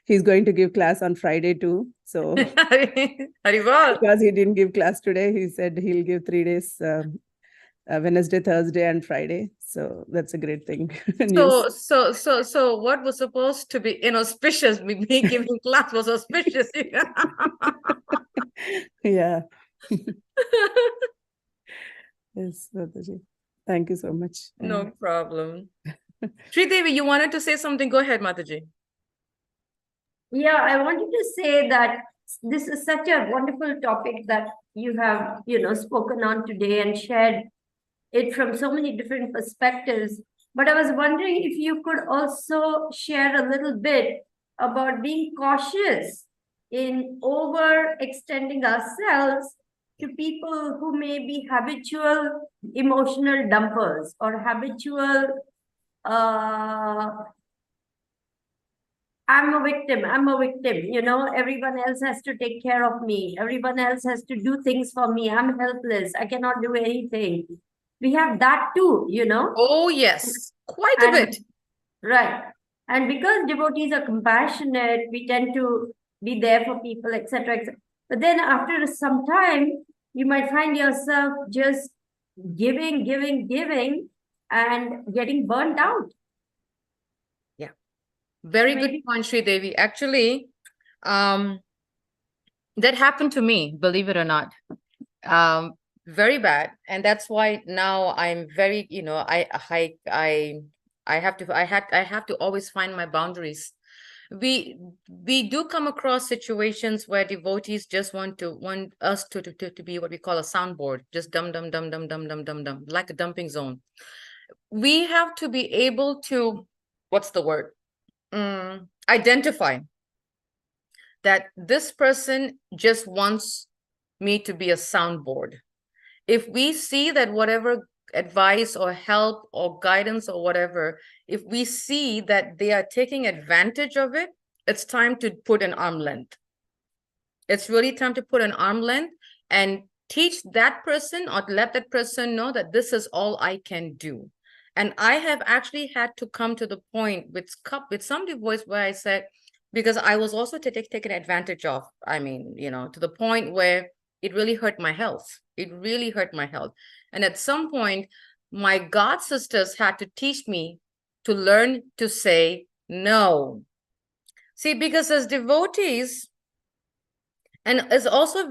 he's going to give class on Friday too. So Haribol. because he didn't give class today, he said he'll give 3 days, Wednesday, Thursday, and Friday. So that's a great thing. News. So what was supposed to be inauspicious, me giving class was auspicious. Yeah. Yes, Mataji. Thank you so much. No problem. Sridevi, you wanted to say something? Go ahead, Mataji. Yeah, I wanted to say that this is such a wonderful topic that you have, spoken on today and shared it from so many different perspectives. But I was wondering if you could also share a little bit about being cautious in overextending ourselves to people who may be habitual emotional dumpers or habitual I'm a victim, everyone else has to take care of me, everyone else has to do things for me, I'm helpless, I cannot do anything. We have that too, Oh, yes, quite a bit. Right. And because devotees are compassionate, we tend to be there for people, etc., etc. But then after some time, you might find yourself just giving, and getting burnt out. Yeah. Very good point, Sridevi. Actually, that happened to me, believe it or not. Very bad. And that's why now I'm very, I have to always find my boundaries. We do come across situations where devotees just want us to be what we call a soundboard, just dum dum dum dum dum dum dum dum, like a dumping zone. We have to be able to, what's the word? Identify that this person just wants me to be a soundboard. If we see that whatever advice or help or guidance or whatever, if we see that they are taking advantage of it, it's time to put an arm length. It's really time to put an arm length and teach that person or let that person know that this is all I can do. And I have actually had to come to the point with some devotees where I said, because I was also taken advantage of, to the point where it really hurt my health. It really hurt my health. And at some point, my God sisters had to teach me to learn to say no. See, because as devotees, and as also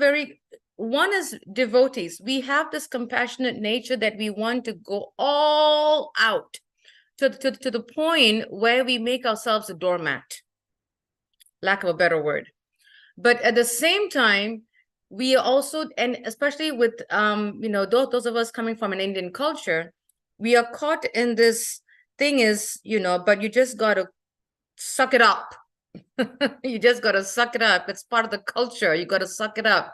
one is devotees, we have this compassionate nature that we want to go all out to the point where we make ourselves a doormat, lack of a better word. But at the same time, we also, and especially with those of us coming from an Indian culture, we are caught in this thing is, but you just got to suck it up. You just got to suck it up. It's part of the culture. You got to suck it up.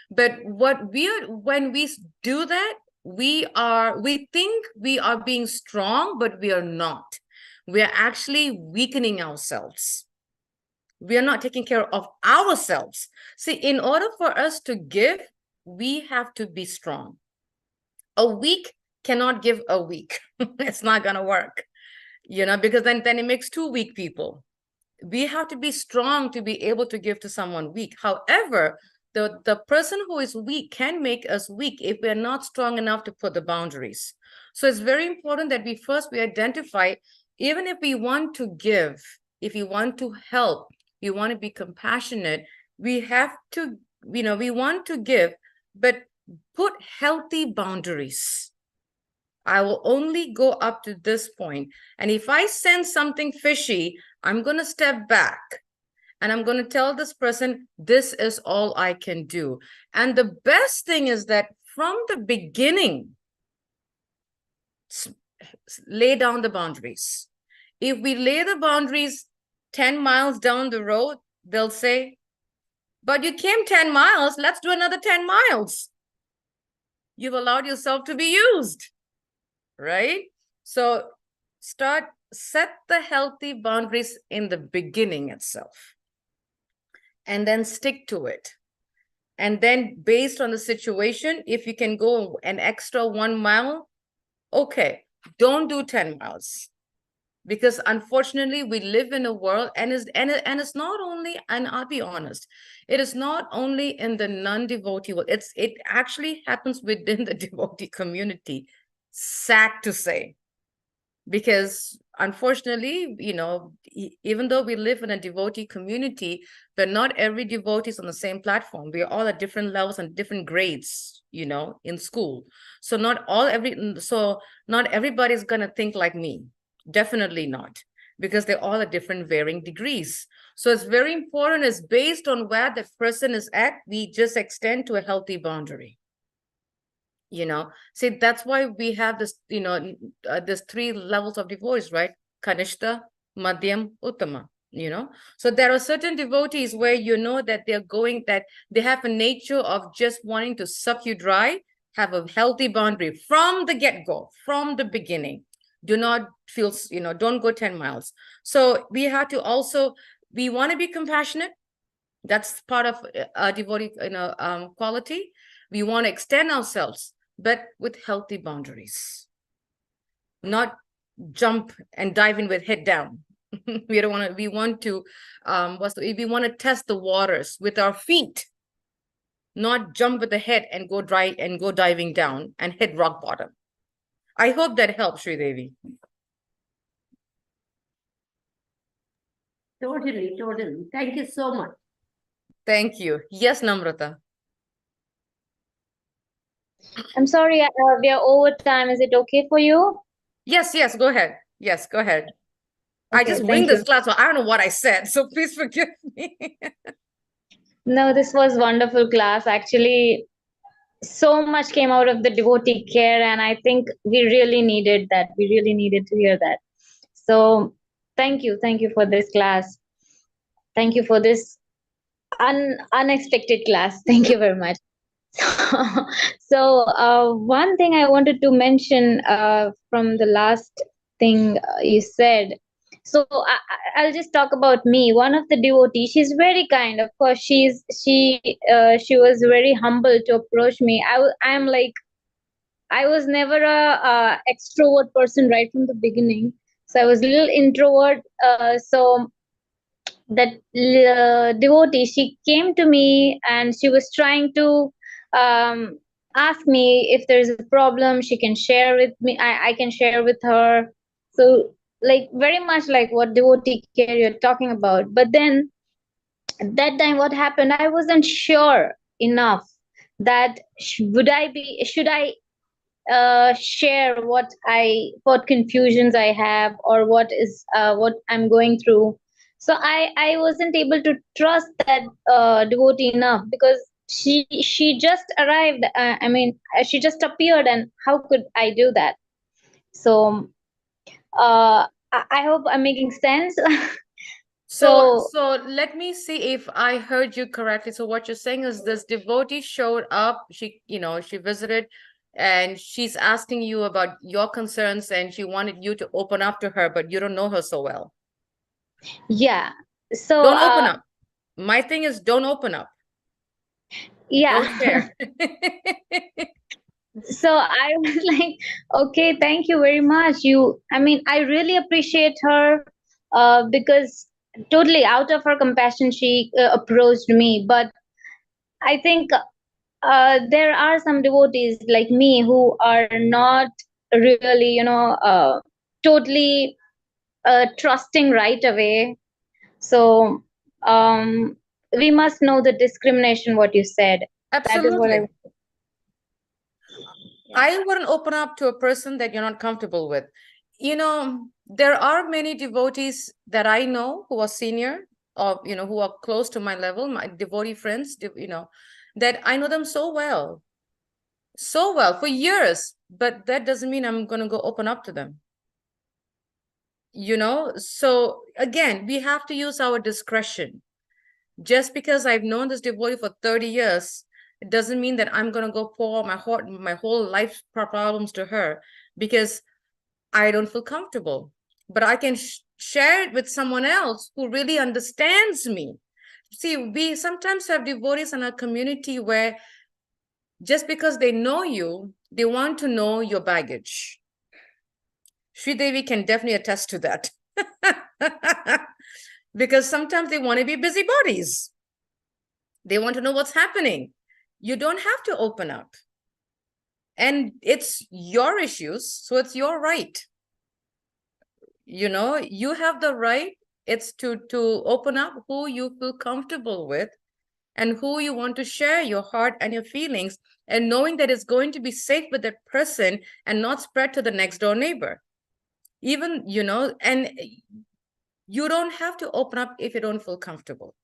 But when we do that, we think we are being strong, but we are not. We are actually weakening ourselves. We are not taking care of ourselves. See, in order for us to give, we have to be strong. A weak cannot give a weak. It's not going to work, because then it makes two weak people. We have to be strong to be able to give to someone weak. However, the person who is weak can make us weak if we're not strong enough to put the boundaries. So it's very important that we identify, even if we want to give, if we want to help, we want to be compassionate, we have to, we want to give, but put healthy boundaries. I will only go up to this point. And if I sense something fishy, I'm going to step back and I'm going to tell this person, this is all I can do. And the best thing is that from the beginning, lay down the boundaries. If we lay the boundaries 10 miles down the road, they'll say, but you came 10 miles, let's do another 10 miles. You've allowed yourself to be used, right? So set the healthy boundaries in the beginning itself, and then stick to it. And then based on the situation, if you can go an extra 1 mile, okay, don't do 10 miles. Because unfortunately, we live in a world, and it's not only, and I'll be honest, it is not only in the non-devotee world, it actually happens within the devotee community. Sad to say. Because unfortunately, even though we live in a devotee community, but not every devotee is on the same platform. We are all at different levels and different grades, in school. So not everybody's gonna think like me. Definitely not, because they're all at different varying degrees. So it's very important, is based on where the person is at, we just extend to a healthy boundary. See, that's why we have this, this 3 levels of devotees, right? Kanishta, Madhyam, Uttama, So there are certain devotees where that that they have a nature of just wanting to suck you dry, have a healthy boundary from the get-go, from the beginning. Do not feel, don't go 10 miles. So we have to also, we want to be compassionate. That's part of a devotee, quality. We want to extend ourselves, but with healthy boundaries, not jump and dive in with head down. We don't want to, we want to, we want to test the waters with our feet, not jump with the head and go diving down and hit rock bottom. I hope that helps, Sri Devi. Totally. Thank you so much. Thank you. Yes, Namrata. I'm sorry, we are over time. Is it okay for you? Yes, go ahead. Yes, go ahead. I Okay, just thank wing this you. class, so I don't know what I said, so please forgive me. No, this was wonderful class. Actually, so much came out of the devotee care, and I think we really needed that. We really needed to hear that. So thank you for this class. Thank you for this unexpected class. Thank you very much. So one thing I wanted to mention from the last thing you said. So I'll just talk about me. One of the devotees, she's very kind. Of course, she was very humble to approach me. I'm like, I was never a extrovert person right from the beginning. So I was a little introvert. So that devotee, she came to me and she was trying to ask me if there's a problem she can share with me. I can share with her. So like very much like what devotee care you're talking about. But then at that time what happened, I wasn't sure enough that should I share what confusions I have, or what I'm going through. So I wasn't able to trust that devotee enough, because she just arrived. She just appeared, and how could I do that? So I hope I'm making sense. So let me see if I heard you correctly. So what you're saying is this devotee showed up, she visited, and she's asking you about your concerns, and she wanted you to open up to her, but you don't know her so well. Yeah. So don't open up. My thing is, don't open up. Yeah. Don't share. So I was like, okay, thank you very much. I really appreciate her because totally out of her compassion, she approached me. But I think there are some devotees like me who are not really, totally trusting right away. So we must know the discrimination, what you said. Absolutely. That is what I wouldn't open up to a person that you're not comfortable with. There are many devotees that I know who are senior, or who are close to my level, my devotee friends, that I know them so well for years, but that doesn't mean I'm going to go open up to them. So again, we have to use our discretion. Just because I've known this devotee for 30 years It doesn't mean that I'm going to go pour my whole life's problems to her because I don't feel comfortable. But I can share it with someone else who really understands me. See, we sometimes have devotees in our community where just because they know you, they want to know your baggage. Sri Devi can definitely attest to that. Because sometimes they want to be busybodies. They want to know what's happening. You don't have to open up. And it's your issues, so it's your right. You know, you have the right. It's to open up who you feel comfortable with and who you want to share your heart and your feelings, and knowing that it's going to be safe with that person and not spread to the next door neighbor. Even, you know, and you don't have to open up if you don't feel comfortable.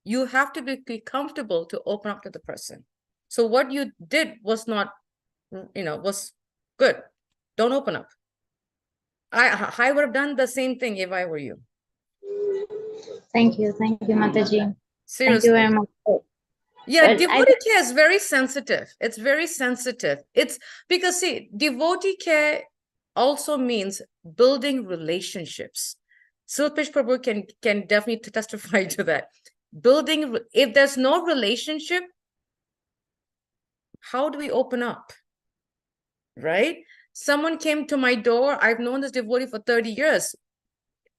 You have to be comfortable to open up to the person. So what you did was not, you know, was good. Don't open up. I would have done the same thing if I were you. Thank you, Mataji. Seriously. Thank you very much. Yeah, But devotee care is very sensitive. It's very sensitive. It's because, see, devotee care also means building relationships. Silpish Prabhu can definitely testify to that. Building, if there's no relationship, how do we open up? Right? Someone came to my door. I've known this devotee for 30 years.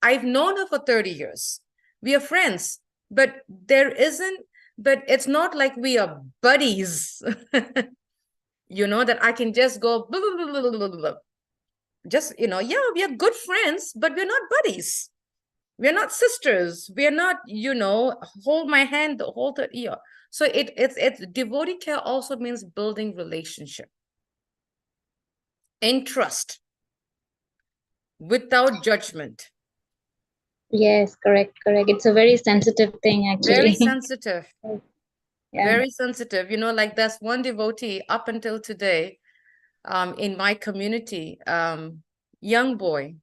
I've known her for 30 years. We are friends, but it's not like we are buddies, you know, that I can just go, blah, blah, blah, blah, blah, blah. Just, you know, yeah, we are good friends, but we're not buddies. We're not sisters. We're not, you know, hold my hand, hold the ear. So it's devotee care also means building relationship in trust without judgment. yes, correct. It's a very sensitive thing, actually. Very sensitive. Yeah. Very sensitive. You know, like there's one devotee up until today in my community, young boy,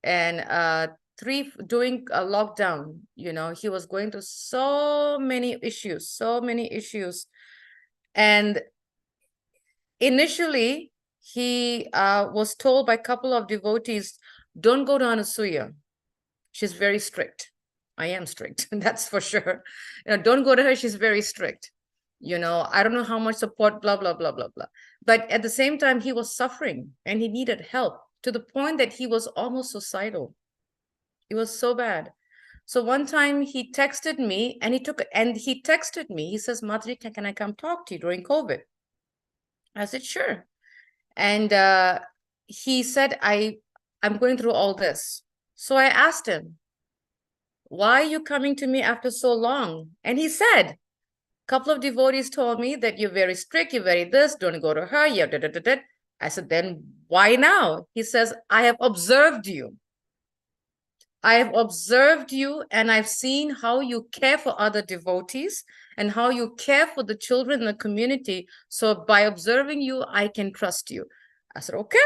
and during a lockdown, you know, he was going through so many issues. And initially, he was told by a couple of devotees, don't go to Anasuya. She's very strict. I am strict, that's for sure. You know, don't go to her, she's very strict. You know, I don't know how much support, blah, blah, blah, blah, blah. But at the same time, he was suffering and he needed help to the point that he was almost suicidal. It was so bad. So one time he texted me and he texted me, he says, Madhuri, can I come talk to you during COVID? I said, sure. And he said, I'm going through all this. So I asked him, why are you coming to me after so long? And he said, a couple of devotees told me that you're very strict, you're very this, don't go to her, you're da, da, da, da. I said, then why now? He says, I have observed you. I have observed you and I've seen how you care for other devotees and how you care for the children in the community. So by observing you, I can trust you. I said, okay.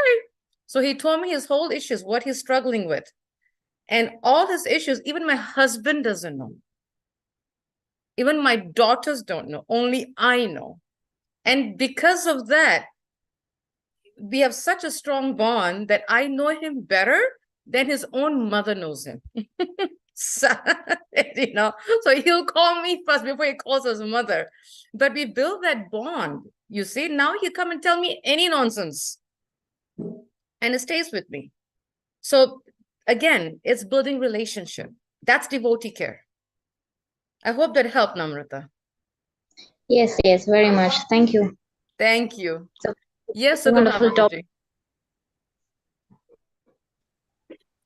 So he told me his whole issues, what he's struggling with. And all his issues, even my husband doesn't know. Even my daughters don't know. Only I know. And because of that, we have such a strong bond that I know him better than his own mother knows him. So, you know, so he'll call me first before he calls his mother. But we build that bond. You see, now he come and tell me any nonsense. And it stays with me. So again, it's building relationship. That's devotee care. I hope that helped, Namrata. Yes, very much. Thank you. Thank you. So, yes, wonderful talk.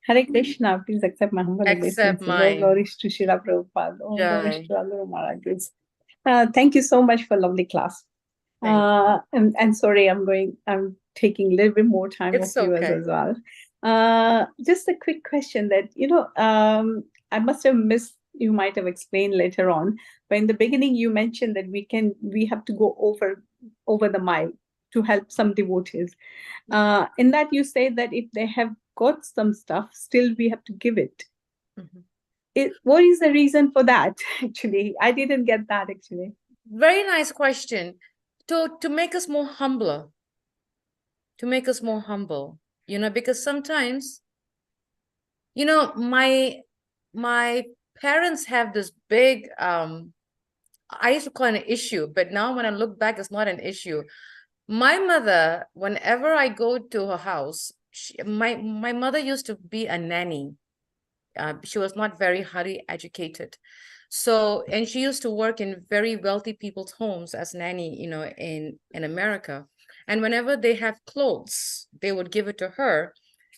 Hare Krishna, please accept my humble Accept obeisances. mine. All glories to Srila Prabhupada. All glories Jai. to all the Maharajas. Thank you so much for lovely class. And sorry, I'm taking a little bit more time It's of yours okay. as well. Just a quick question that, I must have missed, you might have explained later on, but in the beginning you mentioned that we have to go over the mile to help some devotees. In that you say that if they have got some stuff, still we have to give it. Mhm. What is the reason for that? Actually, I didn't get that actually. Very nice question. To make us more humbler. To make us more humble, because sometimes, my parents have this big, I used to call it an issue, but now when I look back, it's not an issue. My mother, whenever I go to her house, my mother used to be a nanny. She was not very highly educated. So, and she used to work in very wealthy people's homes as nanny, in America. And whenever they have clothes, they would give it to her.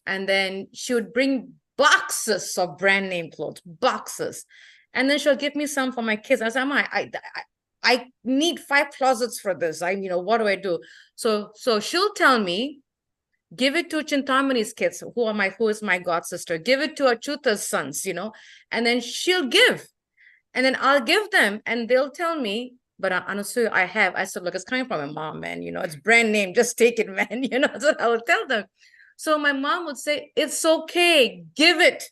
And then she would bring boxes of brand name clothes, boxes. And then she'll give me some for my kids. I said, I need 5 closets for this. What do I do? So she'll tell me, give it to Chintamani's kids, who is my god sister. Give it to Achuta's sons, and then she'll give. And then I'll give them, and they'll tell me, but Anasuya, I said, look, it's coming from my mom, man. It's brand name. Just take it, man. That's what I would tell them. So my mom would say, it's okay, give it.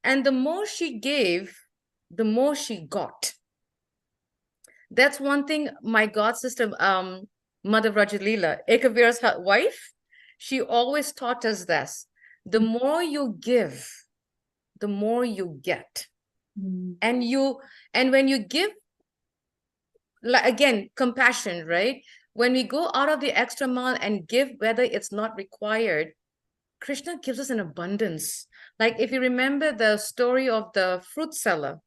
And the more she gave, the more she got. That's one thing my god sister, Mother Rajalila, Ekavira's wife, she always taught us this. The more you give, the more you get. And when you give, like, again, compassion, right? When we go out of the extra mile and give, whether it's not required, Krishna gives us an abundance. Like if you remember the story of the fruit seller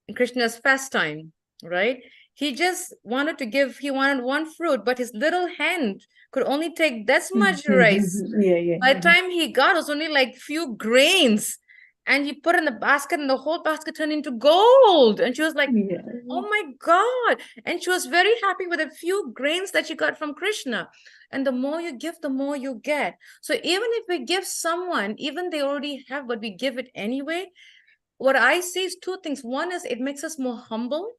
in Krishna's pastime, right? He just wanted to give, he wanted one fruit, but his little hand could only take this much rice. Yeah. By the time he got, it was only like few grains. And he put it in the basket, and the whole basket turned into gold. And she was like, Yeah. oh my God. And she was very happy with a few grains that she got from Krishna. And the more you give, the more you get. So even if we give someone, even they already have, but we give it anyway, what I see is 2 things. One is it makes us more humble.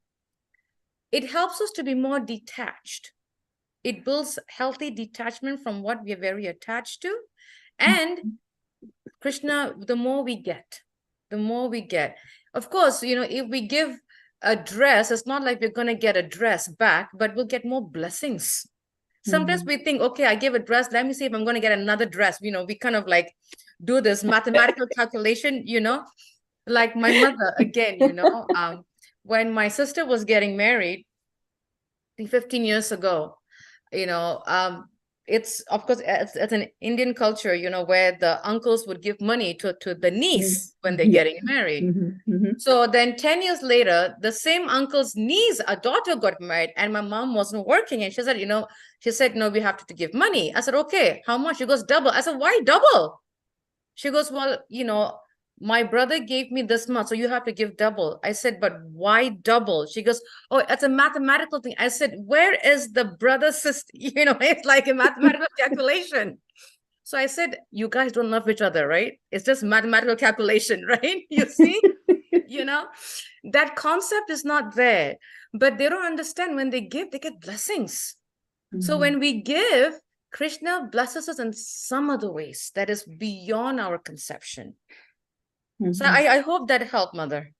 It helps us to be more detached. It builds healthy detachment from what we are very attached to. And Krishna, the more we get, the more we get. Of course, if we give a dress, it's not like we're going to get a dress back, but we'll get more blessings. Sometimes we think, okay, I give a dress, let me see if I'm going to get another dress. We kind of like do this mathematical calculation, like my mother, again, when my sister was getting married 15 years ago, it's, of course, it's an Indian culture, where the uncles would give money to the niece when they're getting married. So then 10 years later, the same uncle's niece, a daughter, got married, and my mom wasn't working. And she said, no, we have to give money. I said, okay, how much? She goes, double. I said, why double? She goes, well, my brother gave me this much, so you have to give double. I said, but why double? She goes, oh, it's a mathematical thing. I said, where is the brother sister? It's like a mathematical calculation. So I said, you guys don't love each other, right? It's just mathematical calculation, right? You see, that concept is not there, but they don't understand when they give, they get blessings. So when we give, Krishna blesses us in some other ways that is beyond our conception. So I hope that helped, Mother.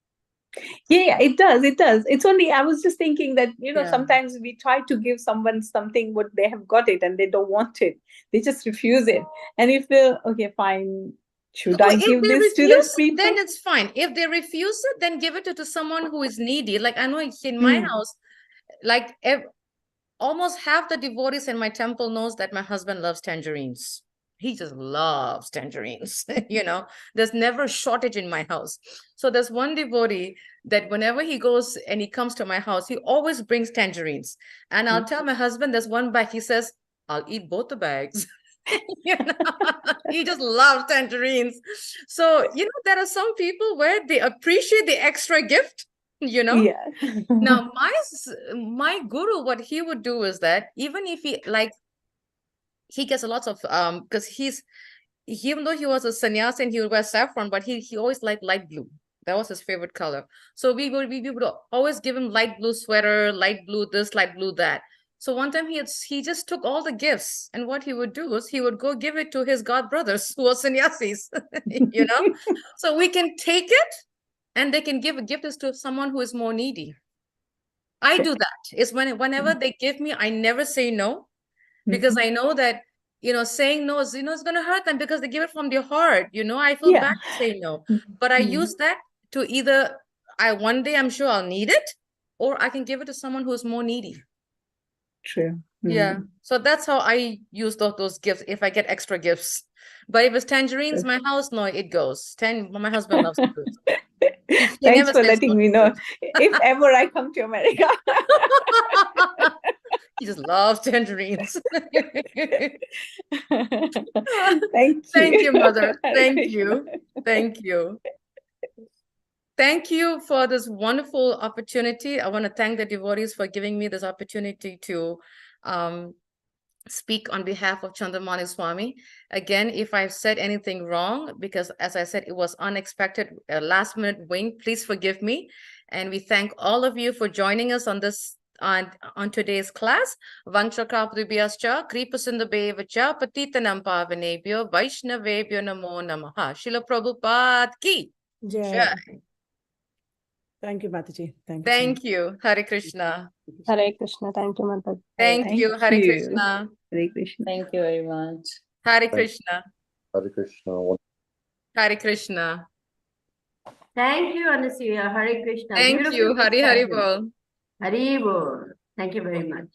Yeah, it does. It's only, I was just thinking that, Yeah. sometimes we try to give someone something, what they have got it and they don't want it. They just refuse it. And if okay, fine, should I give this to the people? Then it's fine. If they refuse it, then give it to someone who is needy. Like I know in my house, like almost half the devotees in my temple knows that my husband loves tangerines. He just loves tangerines. There's never a shortage in my house. So there's one devotee that whenever he goes and he comes to my house, he always brings tangerines. And I'll tell my husband, there's one bag. He says, I'll eat both the bags. He just loves tangerines. So, there are some people where they appreciate the extra gift, Yeah. Now, my guru, what he would do is that even if he gets a lot of, because even though he was a sannyasi and he would wear saffron, but he always liked light blue. That was his favorite color. So we would always give him light blue sweater, light blue this, light blue that. So one time he just took all the gifts, and what he would do is he would go give it to his god brothers who were sannyasis, So we can take it, and they can give a gift to someone who is more needy. I Sure. do that. It's whenever they give me, I never say no, because I know that, saying no is, it's going to hurt them because they give it from their heart. I feel Yeah. bad to say no, but I use that to either one day I'm sure I'll need it, or I can give it to someone who's more needy. True. Yeah. So that's how I use those gifts if I get extra gifts. But if it's tangerines, my house, no, it goes. My husband loves fruit. He Thanks never for says letting no me to know. fruit. If ever I come to America. He just loves tangerines. Thank you. Thank you, Mother. Hare Thank Krishna. you. Thank you. Thank you for this wonderful opportunity. I want to thank the devotees for giving me this opportunity to speak on behalf of Candramauli Swami. Again, if I've said anything wrong, because as I said, it was unexpected, a last minute wing, please forgive me. And we thank all of you for joining us on this on today's class. Vanchakrapabhyascha, Kripasindhabevacha, Patitanam Pavanebhyo, Vaishnavebhyo Namo Namaha. Srila Prabhupada ki jai. Thank you, Mataji. Thank you. Thank you. Hare Krishna. Hare Krishna. Thank you, Mataji. Thank you. Hare you. Krishna. Hare Krishna. Thank you very much. Hare Krishna. Hare Krishna. Hare Krishna. Thank you, Anasuya. Hare Krishna. Thank Beautiful you. Hari Hari discussion. Bol. Hari Bol. Thank you very much.